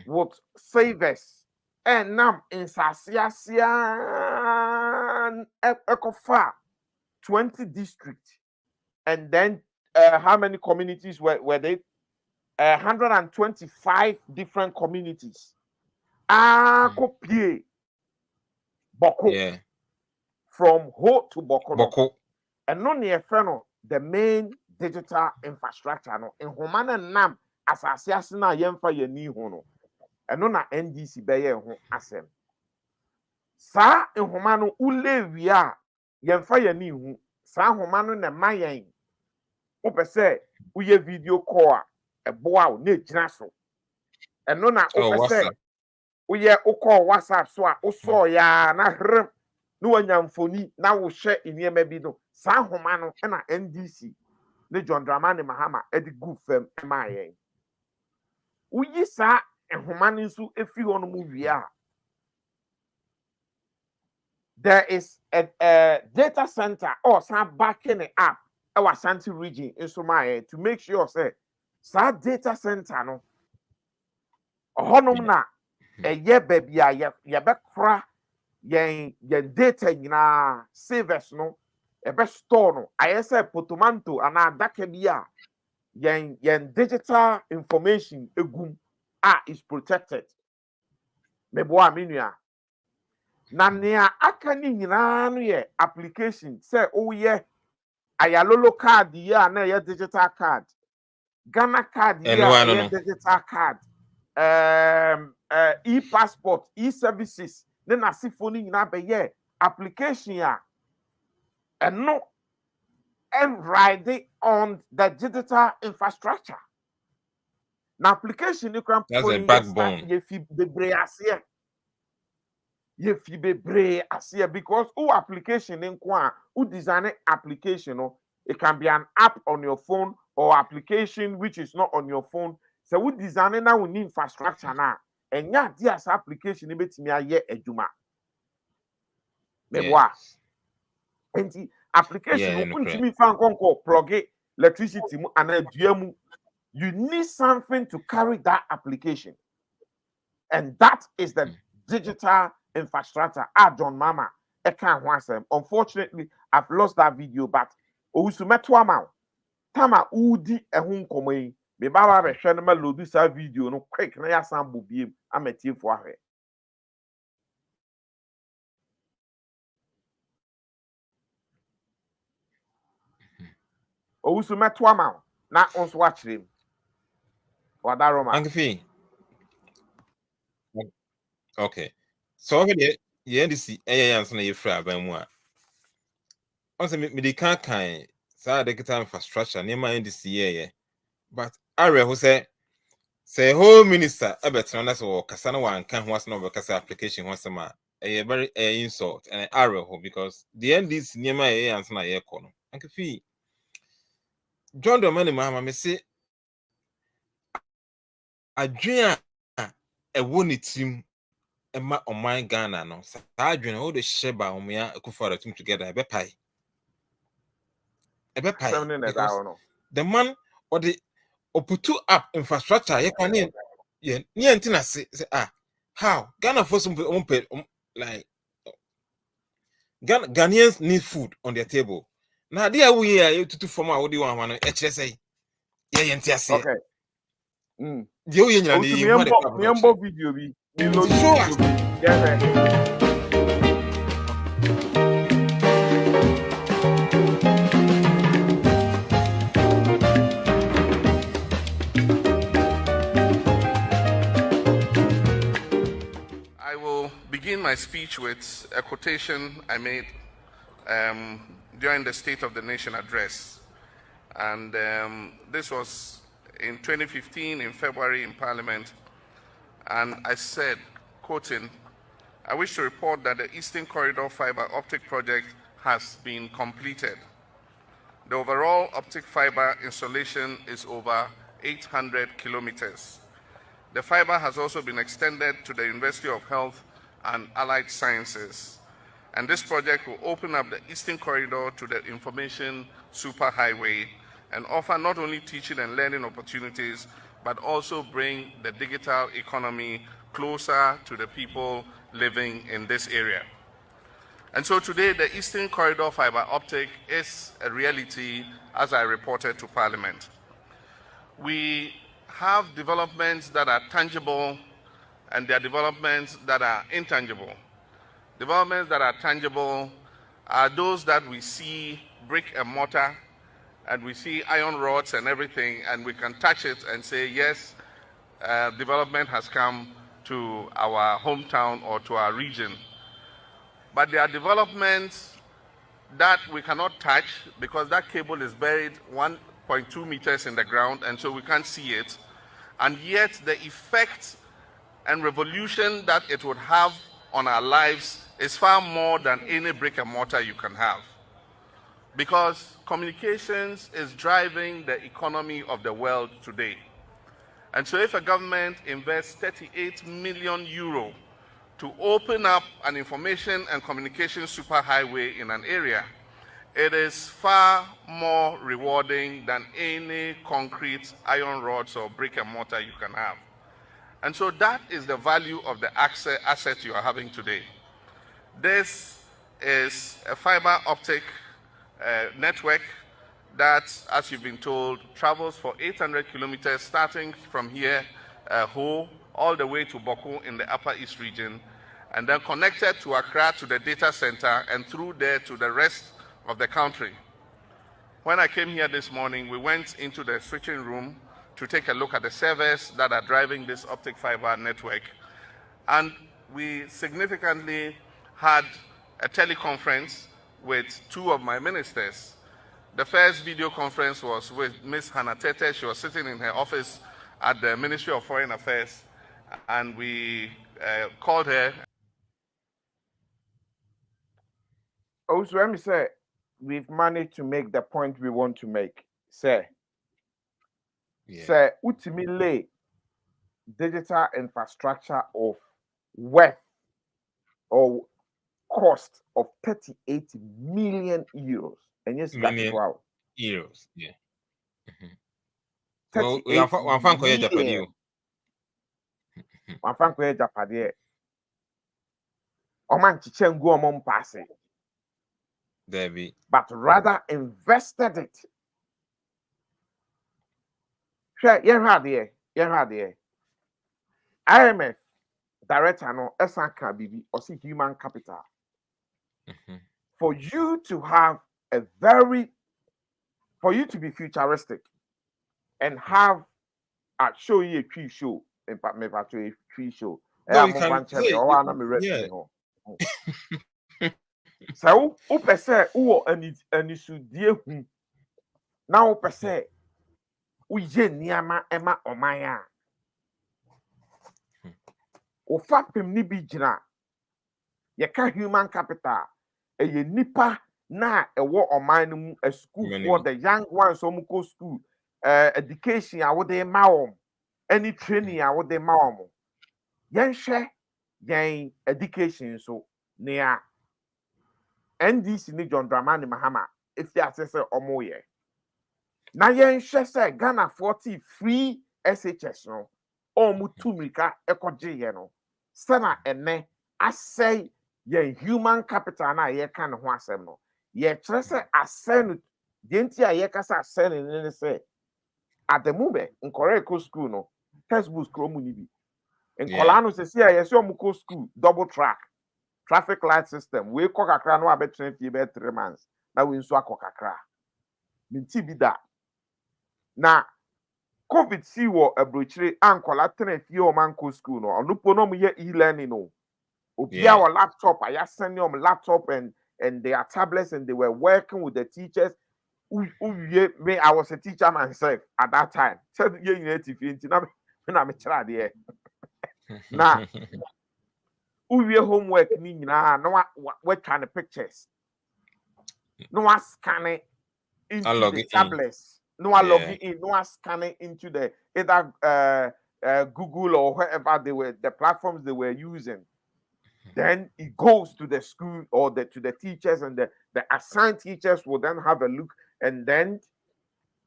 with savers and nam nsase asia 20 districts and then how many communities were they 125 different communities kopie boko from Ho to boko and no near friend the main digital infrastructure no in humana nam asase asina yemfa yani ho no eno na NDC beye ho asem sa nhoma no ulewi a yemfa yani hu sa nhoma no na mayen opese uye video call ebo a na ejina so eno na opese uye call WhatsApp so a uso ya na hrem no wanya mfoni na wo hye eniema bi no sa nhoma no na NDC ne John Dramani Mahama edi gu fam mayen uyi sa nhoma no nso efi ho no mu wi a there is a data center or some backing it up our Santi region in Somalia to make sure say that data center no honum na ye baby ya be kra yen data nyina savers no e be store no ayese potomanto ana adaka bia yen digital information egum is protected mebo aminua na nea aka ni nyina no ye application say ye ayalolo card ya na ye digital card Ghana card ya digital card e-passport e-services ne na sifoni nyina be ye application ya no and riding on the digital infrastructure na application ni kram that's a backbone ye fi bebre asia because application nko a design application no it can be an app on your phone or application which is not on your phone so we design na we need infrastructure na enya dia as application betimi aye adwuma meboa enti application no untimi fan konko plug electricity mu ana dua mu you need something to carry that application and that is the digital infrastructure. John Mama, I can't answer. Unfortunately, I've lost that video, but Ousumeto amount. Tama Udi ehun komei. Me baba be hwe na load this video no quick na ya sambo biem ametie fo ahwe. Ousumeto amount na onso wa kire. Wadaroma. Ankefi. Okay. So over there, NDC answer na yefra ban mu a. On say me dey kan say digital infrastructure near my NDC ye. But are who say whole minister ebetra na so kasa na wan kan ho ase na obekasa application ho ase ma very insult and are who because the NDC near my answer na ye ko no. Ankefi John Dramani Mahama me say adwen a ewo ne tim ema oman Ghana no sa adwen all the sheba omya ekufara team together ebe pai the man or the put up infrastructure you can near antina say how Ghana for some like Ghanaians need food on their table na de a wo ye a yetutu fam a wo de wan no e kire say ye yente ase Okay. de wo ye nyina ne ye hu de pa Miembo video bi. Mi lo show us. video bi. Yeah. I will begin my speech with a quotation I made during the State of the Nation address. And this was in 2015 in February in Parliament. And I said, quoting, "I wish to report that the Eastern Corridor fiber optic project has been completed. The overall optic fiber installation is over 800 kilometers. The fiber has also been extended to the University of Health and Allied Sciences. And this project will open up the Eastern Corridor to the information superhighway and offer not only teaching and learning opportunities, but also bring the digital economy closer to the people living in this area." And so today, the Eastern Corridor fiber optic is a reality, as I reported to Parliament. We have developments that are tangible, and there are developments that are intangible. Developments that are tangible are those that we see brick and mortar, and we see iron rods and everything, and we can touch it and say, yes, development has come to our hometown or to our region. But there are developments that we cannot touch because that cable is buried 1.2 meters in the ground, and so we can't see it. And yet the effect and revolution that it would have on our lives is far more than any brick and mortar you can have. Because communications is driving the economy of the world today. And so if a government invests 38 million euro to open up an information and communication superhighway in an area, it is far more rewarding than any concrete, iron rods, or brick and mortar you can have. And so that is the value of the asset you are having today. This is a fiber optic network that, as you've been told, travels for 800 kilometers, starting from here, Ho, all the way to Boku in the Upper East region, and then connected to Accra to the data center and through there to the rest of the country. When I came here this morning, we went into the switching room to take a look at the servers that are driving this optic fiber network. And we significantly had a teleconference with two of my ministers. The first video conference was with Ms. Hannah Tete. She was sitting in her office at the Ministry of Foreign Affairs, and we called her. Also, let me say, we've managed to make the point we want to make. Say, ultimately, digital infrastructure of worth or cost of 38 million euros. And yes, Million wow. euros, yeah. So we are fan ko Japan. One fan ko Japan. Oman chichengu omon passe. Debbie. But rather invested it. Sure, yeah, IMF director no Esanka Bibi or see human capital. For you to have for you to be futuristic and have a show you a tree show, in fact, maybe a tree show. No, you can say, yeah. So, upe se uo anisudie hu. Na upe se uye niyama ema omaya. Ufapim ni bijina. Yeka human capital. Eye nipa na ewo oman a school for the young ones omuko school. Education awode ma any training awode ma omo. Yenhwe yen education so nea NDC ni John Dramani Mahama if they assess omo ye. Na yenhwe say Ghana 40 free SHS no omu tumika ekoje ye no. Sana ene asay yen human capital na ye kan ho asem no. ye trese ascend the entire ye kasa ascend in say at the moment in correct school no textbooks kromu ni bi in kolano se see ye so muko school double track traffic light system we ko kakra no abetren fie be 3 months na we nso akokakra minti bi da na covid si wo abrochire ankola tren fie o manko school no onupo no ye e-learning no obia wa laptop I send them laptop and their tablets and they were working with the teachers. Me, I was a teacher myself at that time. Said you native when I'm a child here. Now, we homework ni na no what kind of pictures. No one scanning into the tablets. No one logging in. No one scanning into the either Google or wherever they were the platforms they were using. Then it goes to the school or to the teachers, and the assigned teachers will then have a look and then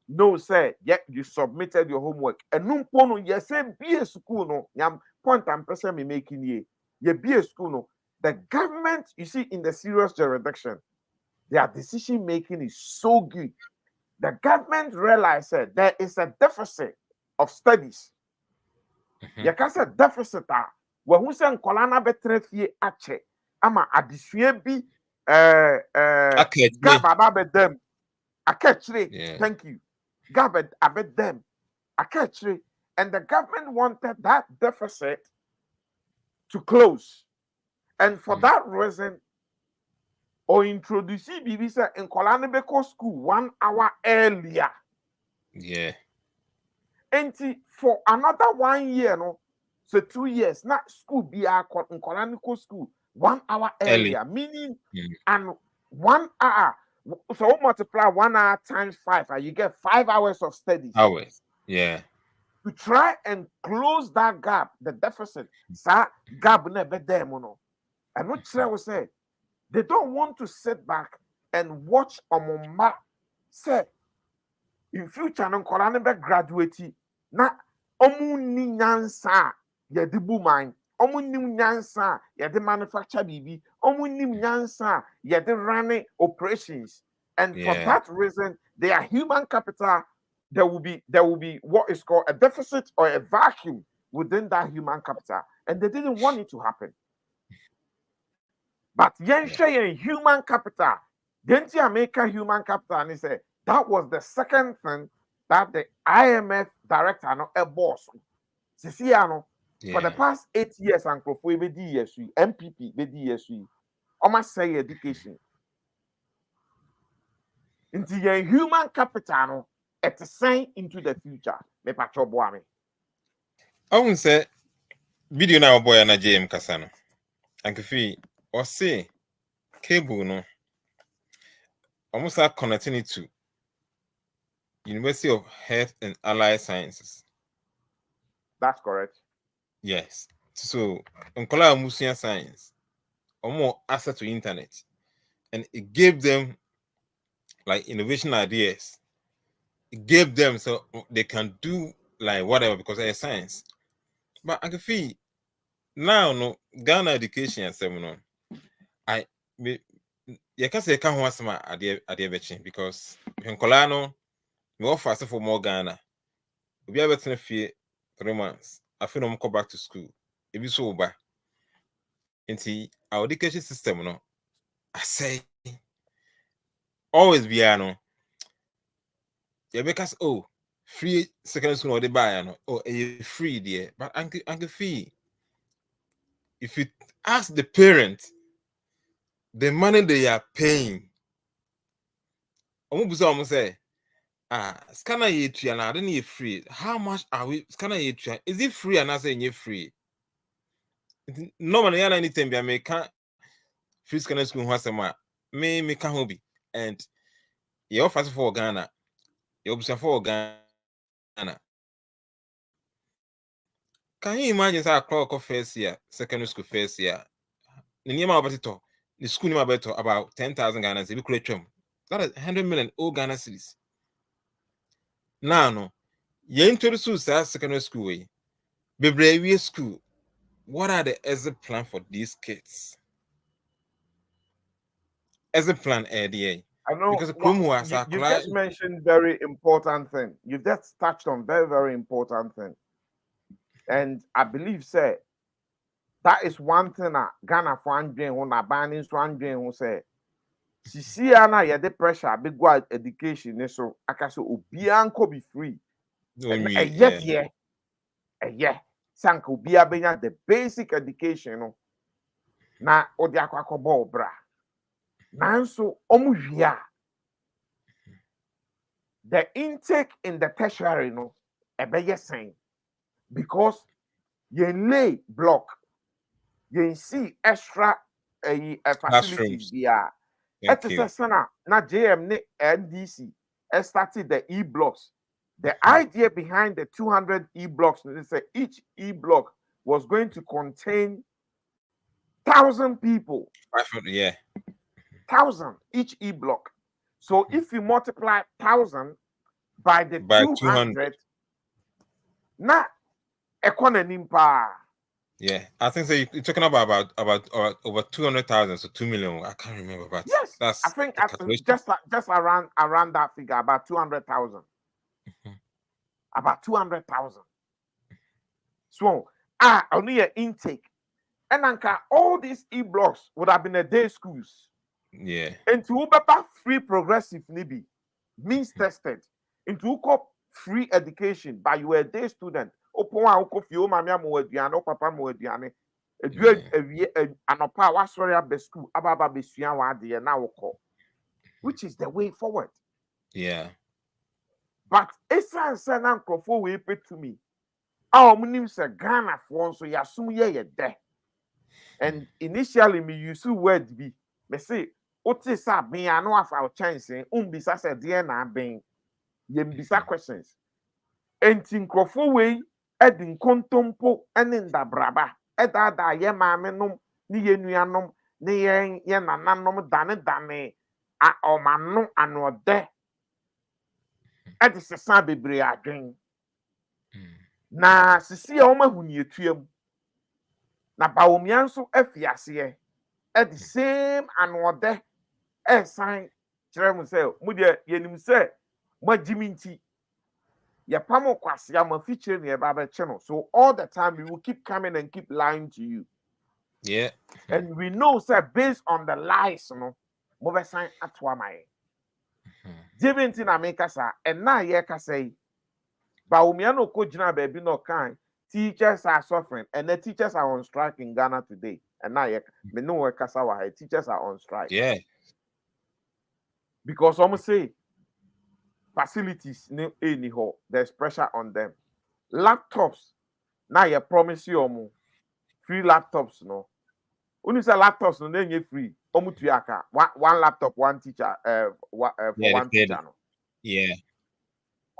no say, yeah, you submitted your homework. And no point you say be a school no yam point I'm person me making ye be a school no. The government, you see, in the serious jurisdiction, their decision making is so good. The government realized that there is a deficit of studies. You can say deficit who say nkola na betre fie ache ama adesua bi gab abedem akachire thank you gab abedem akachire, and the government wanted that deficit to close, and for that reason or introduce bibi say nkola na beko school 1 hour earlier and for another 1 year no. So 2 years, not school be a Nkolanico school 1 hour earlier, meaning and 1 hour. So multiply 1 hour times 5, and you get 5 hours of studies. To try and close that gap, the deficit. That gap never there, mono. And what I will say, they don't want to sit back and watch Omoma say in future Nkolanibe graduate na omuni nyansa. Ye di boomine, omunim nyansa, ye di manufacture bibi, omunim nyansa, ye di running operations. And for that reason, their human capital, there will be what is called a deficit or a vacuum within that human capital. And they didn't want it to happen. But yen human capital, didn't you make a human capital? And he said that was the second thing that the IMF director, no, a boss, Sisiano. For the past 8 years, Uncle for BDSU, MPP, BDSU, almost say education. Into your human capital, at a sign into the future. Me patrol boy me. I won't say video now boy na JM Kasano. Uncle Fee or say cable no almost are connecting to University of Health and Allied Sciences. That's correct. Yes. So, Nkola Musian Science, or more access to internet, and it gave them like innovation ideas. It gave them so they can do like whatever because they're science. But I can feel now no Ghana education and seminar. You can say can't want some idea because Nkola no we offer for more Ghana. We have a 3 months. I feel I'm go back to school. It be so bad. Into our education system, no, I say always be no. Yeah, because free secondary school or they buy no, free there. But Uncle Fee, if you ask the parents, the money they are paying, almost say, scanner ye and I don't free. How much are we scanner ye? Is it free and I say you free? Normally, anything be I make free secondary school has some me can't hobby and you offer for Ghana. You observe for Ghana. Can you imagine how clock first year, secondary school first year? The name about it, the school name about 10,000 Ghana cedis. We create that is 100 million old Ghana cedis. Now, no, you introduce secondary school way. Bebree school. What are the exit plan for these kids? as a plan idea. I know Because the Chrome was a you cry. just mentioned very important thing. You just touched on very important thing. And I believe, say, that is one thing that Ghana for Andrew who na banning so Andrew who say, Sisi na ye the pressure big go education so akaso obian ko be free. And yet sanka obia benya the basic education no na odi akwakobo bra. Nanso omu hia the intake in the tertiary no ebeye sen because you lay block you see extra facilities there. It is a sana na JM ne NDC started the E blocks. The idea behind the 200 E blocks is that each E block was going to contain 1,000 people. 1,000 each E block. So if you multiply 1,000 by the 200, na economy pa. Yeah, I think so. You're talking about over 200,000, so 2 million. I can't remember, but yes, that's I think just around that figure, about 200,000. About 200,000. So only an intake, and all these E blocks would have been a day schools. Yeah. Into Ubaba free progressive nibi means tested. Into Uko free education by you a day student. Opon uko fio mamia mo eduane, papa mo eduane. Anopa wa sorry be school ababa be suan wa de na woko. Which is the way forward. Yeah. But esan sana nkrofo we pay to me. Ah omunim se Ghana for so yasum ye de. And initially me use word be me say ote sa ben ano afa chance umbisa se de na ben ye mbisa questions. Enti nkrofo we edi nkontompo ene ndabraba edada ye maame nom ni ye nuanom ni ye nananom dane a omano anode edi sesa bebre adwen na sisi a omahuni etuam na bawomia nso afiase edi same anode esan kire mu se mu de yenim se magimi nti ye pamo kwase am feature ne ba be che no, so all the time we will keep coming and keep lying to you. Yeah. And we know, sir, based on the lies, no, move sign at wamae. Jivinti na make us, and now ye can say, Baumiano Kojina baby no kind. Teachers are suffering, and the teachers are on strike in Ghana today. And now ye me no work teachers are on strike. Yeah. Because almost say facilities no anyhow, there's pressure on them. Laptops, now you promise you free laptops, no. When say laptops, no, then you free. Omutuaka, one laptop, one teacher, for one teacher, no. Yeah.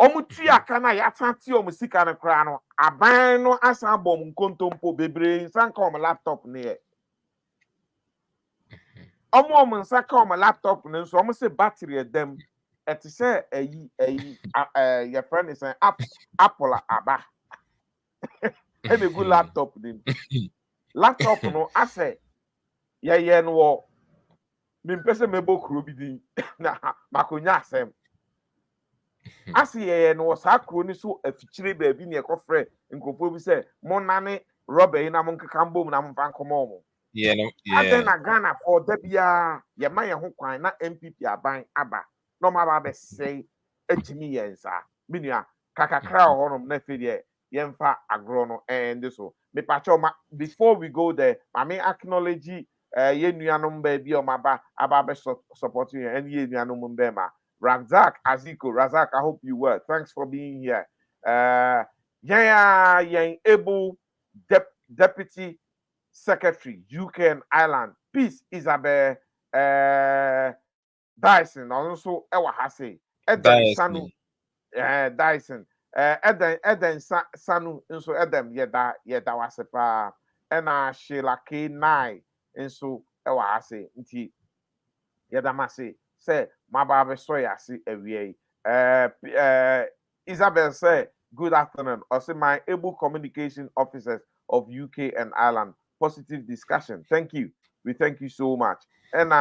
Omutuaka na yatanti omusika na kra no. Aban no asan bom nkontompo bebre nsan ka laptop ne. Omo nsan ka laptop ne so omo say battery dem. Et say your friend is an Apple aba. And a good laptop din. Laptop no I say yeah no me pese mebo kro bi din na makonya asem asi yeah no sa kro ni so afichire ba bi ne ekofre nkofo bi say monane rubber na mon kakambom na mon fankomo mo yeah aden na Ghana for da bia ye ma ye ho kwan na MPP aban aba no ma ba be say ejimi yensa minua kakakra honom na fe de yemfa agro no and so me pacho before we go there I mean acknowledge ye nuanom ba bi o maba aba be support you and ye nuanom mba ma Razak Aziko Razak, I hope you well. Thanks for being here. Yeah able deputy secretary UK and Ireland Peace Isabel Dyson also ewa hase Eden Sanu Dyson Eden Sanu nso Edem yeda wasepa ena Sheila K9 nso ewa hase nti yeda mase say maba so yasi ewie Isabel say good afternoon also my able communication officers of UK and Ireland positive discussion. Thank you. We thank you so much. And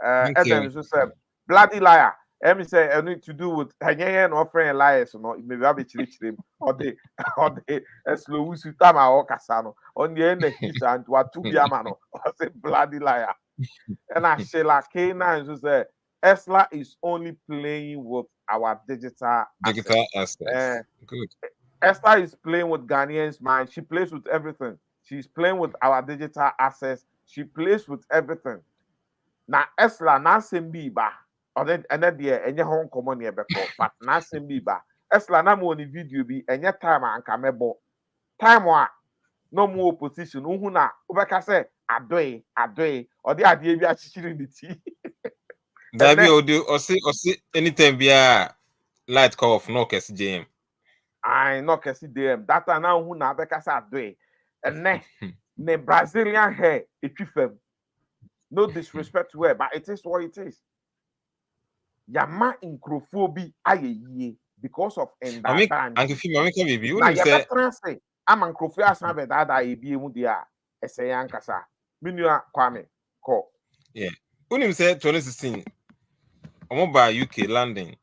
Thank And then you. it's just a bloody liar. Let me say, I need to do with and offering liars, maybe I'll be chilling or they or they slow with Tama or Casano on the end of his and what to be a man or say bloody liar. And I say like Kena is just say Esla is only playing with our digital Digital assets. assets. Good. Esther is playing with Ghanaians' mind. She plays with everything. She's playing with our digital assets. She plays with everything. Now, Esther, na sembi ba. And then the any home common here but na sembi ba. Esther, na mo ni video bi any time anka mebo. Time wa no more opposition. Uhu na ubeka say adoe or the idea bi achichiri the tea. That be audio or see anytime be a light call off no case JM. I no can see them. That na uhu na beka say adoe. And ne Brazilian hair, ififem. No disrespect to her, but it is what it is. Yama incrophobi aye because of I mean, endadanji. Uncle Fee, I can be Na you say, yabɛtena se ama nkurɔfoɔ asan bɛdaadaa ebi mu deɛ a ɛsɛ yɛn ankasa. Me nua Kwame kɔ. yeah. Unim say 2016, I'm by UK London.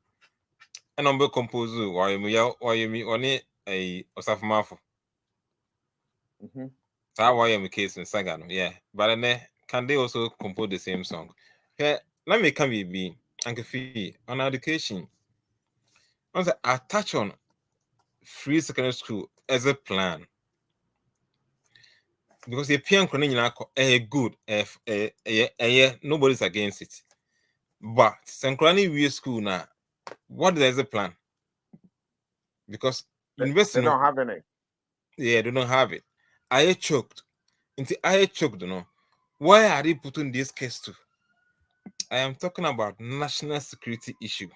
And I'm be compose why me on it a osafmafo. That's why I'm case in Sagano, yeah. But then can they also compose the same song? Yeah, let me come be Uncle Fee on education. Once I touch on free secondary school as a plan. Because the pian good, nobody's against it. But Sankrani we school now, what is the plan? Because university They don't have any. Yeah, they don't have it. I choked. I choked, Why are they putting this case to? I am talking about national security issue.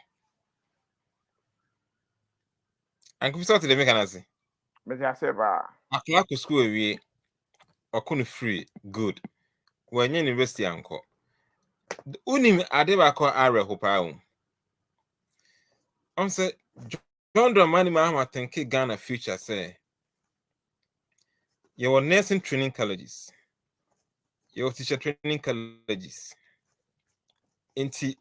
And can start to the mechanism. Me just say ba. A clerk school we or couldn't free good. When university uncle. Unim adebako are hopa. Say John Dramani Mahama think Ghana future say your nursing training colleges, your teacher training colleges. Inti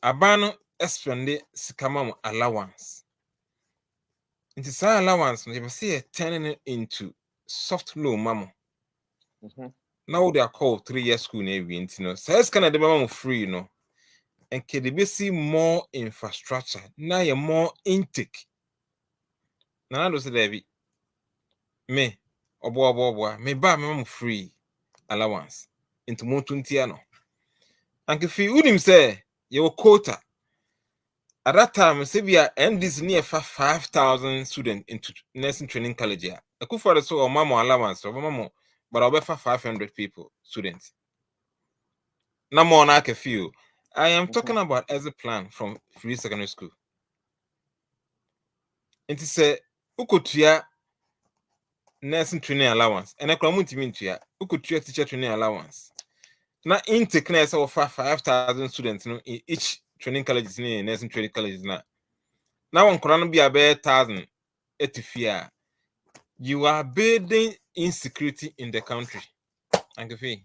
abano espende sikama allowance. Inti sa allowance you see turning it into soft loan mamo. Now they are called 3-year school navy, so it's kind of the mama free, and can they see more infrastructure? Now you're more intake. Now I say there me obo me ba me free allowance into more 20 ano. And if you unim say your quota at that time, say we are NDC near 5,000 students into nursing training college. I could for the so or mama allowance or mama, but I'll be for 500 people students. No more like a few. I am talking about as a plan from free secondary school. And to say, who could nursing training allowance? And I come to mean to who could teacher training allowance? Now, intake class of 5,000 students in each training college in nursing training colleges now. Now, one can be a bare 1,000 fear. You are building insecurity in the country. Thank you.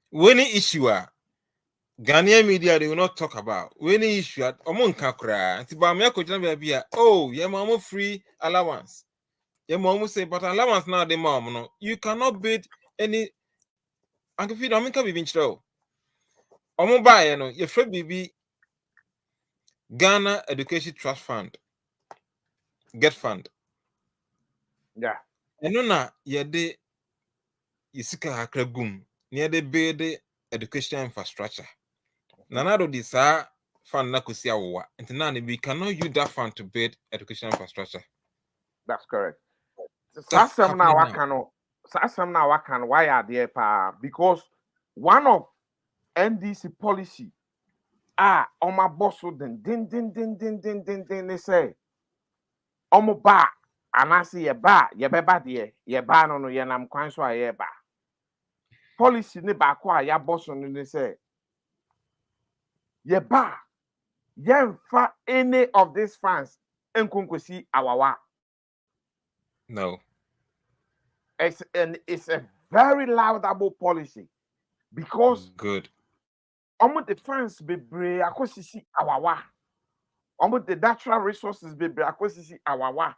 When the issue are Ghanaian media, they will not talk about when the issue at Omon Kakra, and oh, your mom free allowance. Your mom say, but allowance now the mom, no, you cannot bid any. Uncle Feed, I'm going to be show. Omo buy, your friend baby Ghana Education Trust Fund, Get Fund. Yeah. And no, na ye de Yisika Hakra Gum, near the build education infrastructure. Nanado this fund na kusia wa. And we cannot use that fund to build education infrastructure. That's correct. That's Some now happening I can why are there pa because one of NDC policy on my boss then they say omo ba and I say ye ba there ye ba no ye nam kwan so ye ba policy ne ba kwa ya boss no they say ye ba ye fa any of these funds enkonkosi awawa. No. It's a very laudable policy. because good. Almost the funds be brave akosisi awawa. Almost the natural resources be brave akosisi awawa.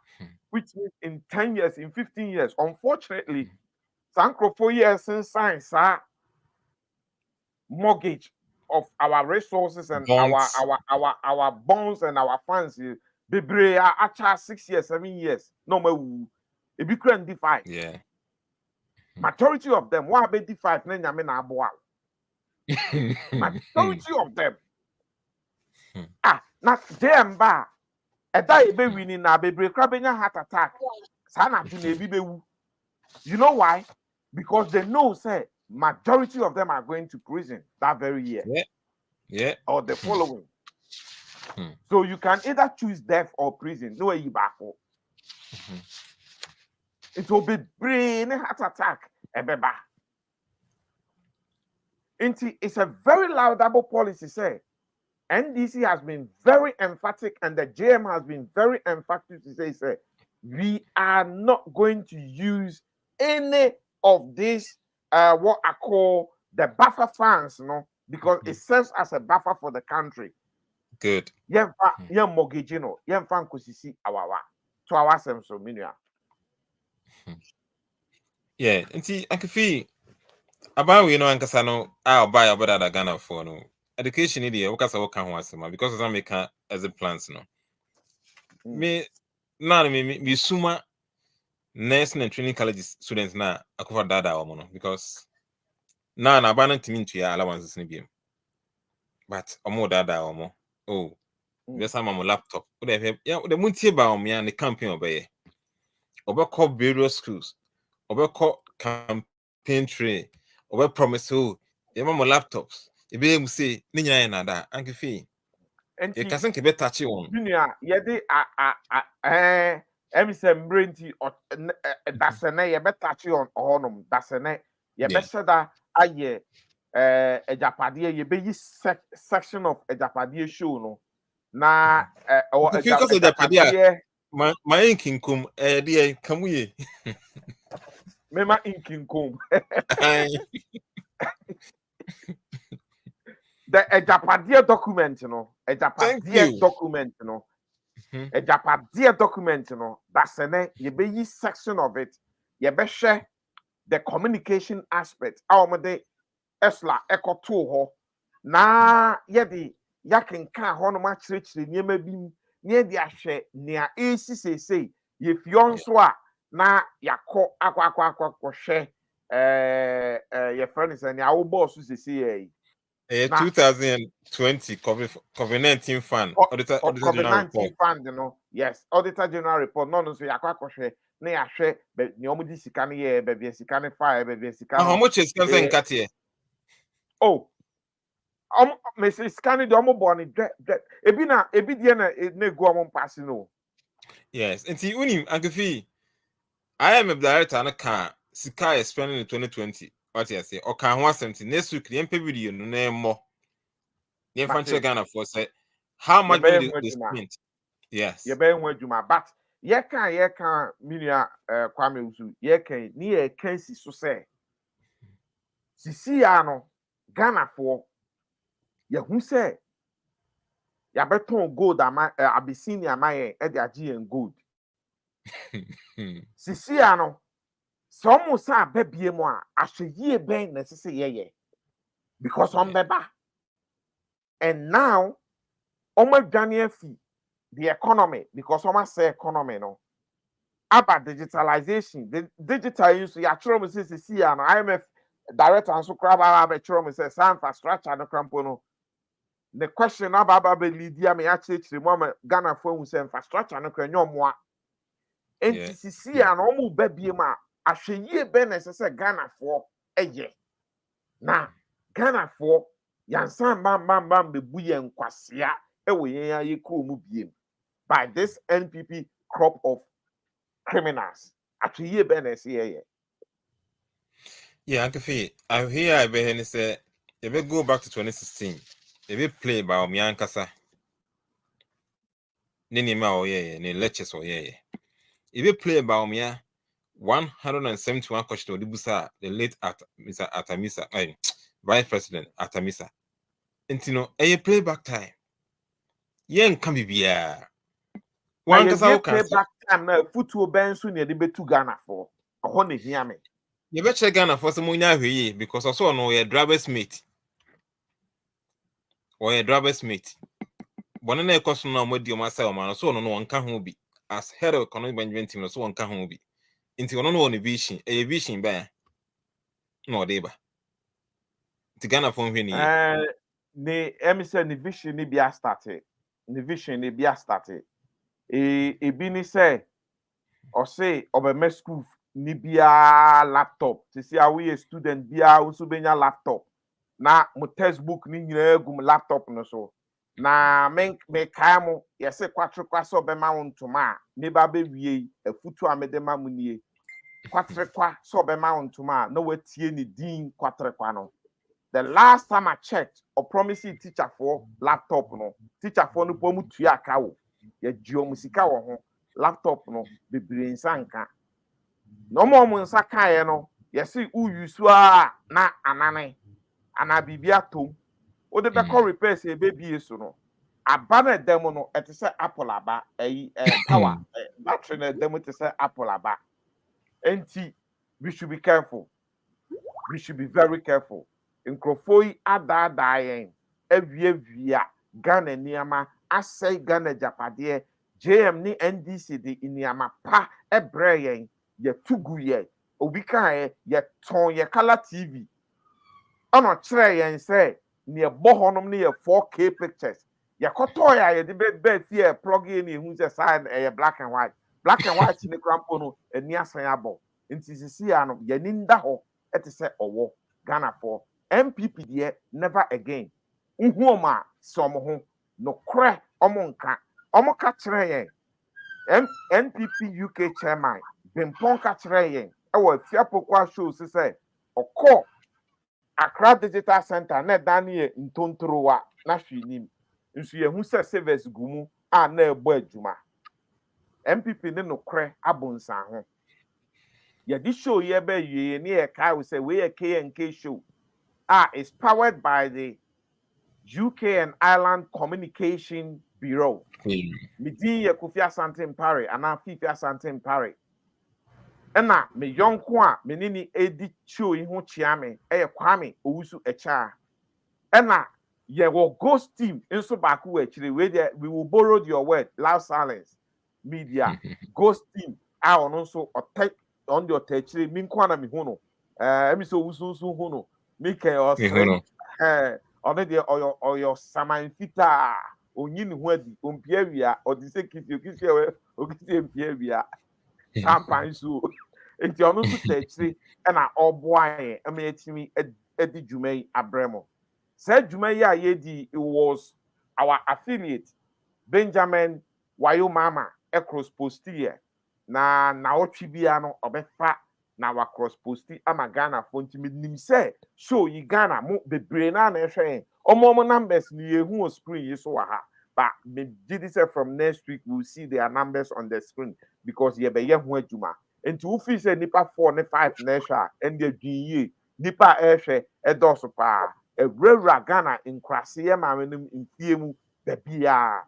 Which means in 10 years, in 15 years, unfortunately, Sankro 4 years since science mortgage of our resources and Bonds. our bonds and our funds be brave actually 6 years, 7 years. No more it be current DeFi. Yeah. Majority of them, why be DeFi? Then I mean, majority of them. Not them ba. A die be winning na be break heart attack. Sana to be wu. You know why? Because they know say majority of them are going to prison that very year. Yeah. Or the following. So you can either choose death or prison. No way you back. It will be brain heart attack. Ebeba. It's a very laudable policy, say. NDC has been very emphatic and the JM has been very emphatic to say, we are not going to use any of this, what I call the buffer funds, because it serves as a buffer for the country. Good. Yeah, mortgage, yeah, fan kusisi awawa. To our sense, so yeah, and see, I can feel about ankasa no I'll buy about that Ghana for no education idea because I work on because I make as a plans no. Me now me suma nursing and training college students now I cover that or because now na abandon to me to your allowances ni game. But more dada or more. Oh, yes, I'm on my laptop. Yeah, the muntie about me and the campaign obey. Over various schools. Over campaign train. Over promise oh, your mama laptops. You be able to say, Ninya and that, Uncle Fee. You can't be touchy on. Junior, yedi emisem brainti dasene ye betachi on honum dasene ye beshada aye ejapade ye be yi section of ejapade show no na or ejapade my inking come dear come we mema inking come the ejapade document ejapade document ejapade document dasene ye be yi section of it ye be share the communication aspect awomde esla ekoto ho na ye di yakenka ho no ma kirikiri niema bi ne di ahwe nea esi sesei ye fion so a na yakọ akwa hwe ye friend say nea wo boss sesei 2020 COVID-19 fund auditor COVID-19 fund yes auditor general report no so yakọ hwe na yahwe ne omudi sika ne ye be sika ne fa be sika how much is can cut here oh Mrs. Scanny the born ebi die na egu pass no. Yes, and see unim Ankefi. I am a director and a car Sika is spending in 2020. What I say, or can 170 next week the MP video no name more. The infantry Ghana for say how much money they spent. Yes. You better want Juma, but ye can minia Kwame Usu, ye can near Kensi so say. Sisiano Ghana for ye who say ya beton gold Abyssinia my Eddie and gold. Sisiano some sa baby moi ashe ye ben necessary ye because on beba and now almost Daniel fee the economy because almost say economy no about digitalization the digital use ya chiro say Sisiano IMF director and so crab chiro say infrastructure no crampo no. The question about Lydia me actually moment Ghana for say infrastructure no kran nyomwa NTCC and omu baby ma ahweye be necessary Ghana for eye na Ghana for yansan bam be buye nkwasea ewe yen aye ko mu biem by this NPP crop of criminals ahweye be necessary yeah Ankefi I hear I be say if we go back to 2016 if we play by Omiankasa Ninima oye ni lectures oye if we play by Omia 171 question Dibusa the late at Mr. Atamisa Vice President Atamisa. Intino, a playback time. Yen can be beer. One can playback time na football ben so near the betu Ghana for. Ohone hear me. You better Ghana for some money because I saw no your driver's mate. Or your driver's mate. One and a question now with your myself, man, so no one can be. As head of economic management team, so one can be. Into one on a vision bear. No, deba. To Ghana from here. Ne emise ne vision ni bia started. Ne vision ni bia started. Ebi ni say or say obeme school ni bia laptop. To see how we a student bia also benya laptop. Na mo textbook ni nyina gum laptop no so. Na me kaimo yese kwatro kwaso obema wontoma ne ba be wie afutu amedema munie. Kwatre kwa so obema wontoma na watie ni din kwatre kwa no. The last time I checked, or promising teacher for laptop no, teacher for no pomu tuya kawo, ye geomusika wo laptop no be brain sanka. No more munsaka ye no, ye see u yusua na anane, anabibia tom. O de beko repair se baby so no. Abana demo no, et se Apple aba, power, battery na demo te se Apple aba. Enti, we should be careful. We should be very careful. Nkrofoi adadayen evievia Ghana niama asai Ghana japade JM ni NDC de iniama pa ebreyen ye tugu ye obi kan ye ton ye color TV ono kire yen say ne bo honom ne ye 4K pictures ye koto ya ye de be fie plug in hu say side black and white ni crampo no eni asan abo nti sisi ya no ye ninda ho etese owo Ghana for MPP there never again. Nhoma somo ho no kre omonka omoka kire yen NPP UK chairman Bimpon ka kire yen e wo fiapokwa show say okọ Accra Digital Center na danie ntontrowa na hwinim nso ye hu se service gumu a na ebo adwuma MPP ne no kre abonsan ho ye di show ye be ye ne ye kai we say we ye KNK show is powered by the UK and Ireland Communication Bureau. Midi Kofi Asante Mpare and Fifi Asante Mpare. Ena me yonko a me nini edi show yi ho chiame Kwame Owusu Echa. Ena ye wo ghost team inso baku we will borrow your word loud silence media ghost team a ono so on your techire min kwana mi hono emi so Owusu hono Mike or on the or your saman fita onyin huadi ompiawia or the sekisi o kisi empiawia sampan so enti ono so techire na oboaye emetimi edi dwumai abremo said dwumai a yedi it was our affiliate Benjamin Wayomama across postia na otwi bia no obefa na wa cross posti ama Ghana fonti nim say show yi Ghana mo bebre na ehwe omo numbers ni yehu on screen yi so wa ha but me did say from next week we'll see their numbers on the screen because ye be ye hu adwuma enti wo fi say nipa 4 ne 5 na ehwe and the dwiye nipa ehwe edoso pa ewura Ghana nkrase ye ma menum mfie mu da bia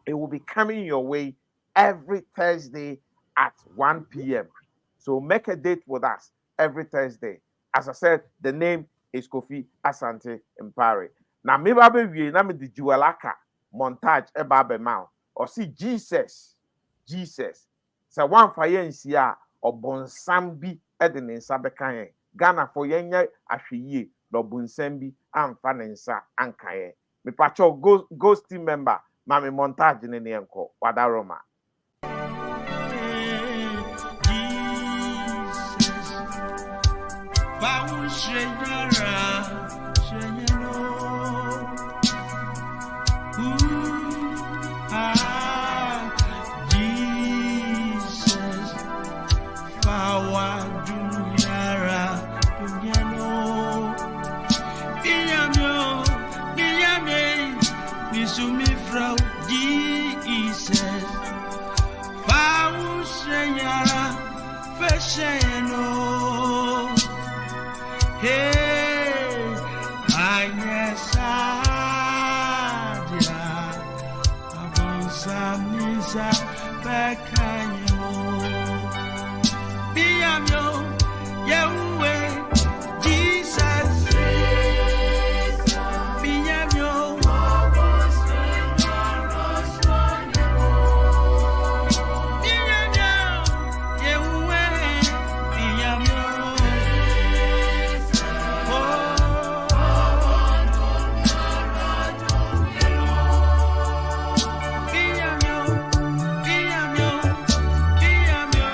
it will be coming your way every Thursday at 1 p.m. So make a date with us every Thursday. As I said, the name is Kofi Asante Mpare. Now, me babe we na me di juwalaka montage e babe ma or see Jesus. So one for yen sia or bonsam bi e de ne nsa beka yen. Ghana for yen ahwiye no bonsam bi amfa ne nsa anka yen. Me pacho ghost team member ma me montage ne ne enko wadaroma. Hey Back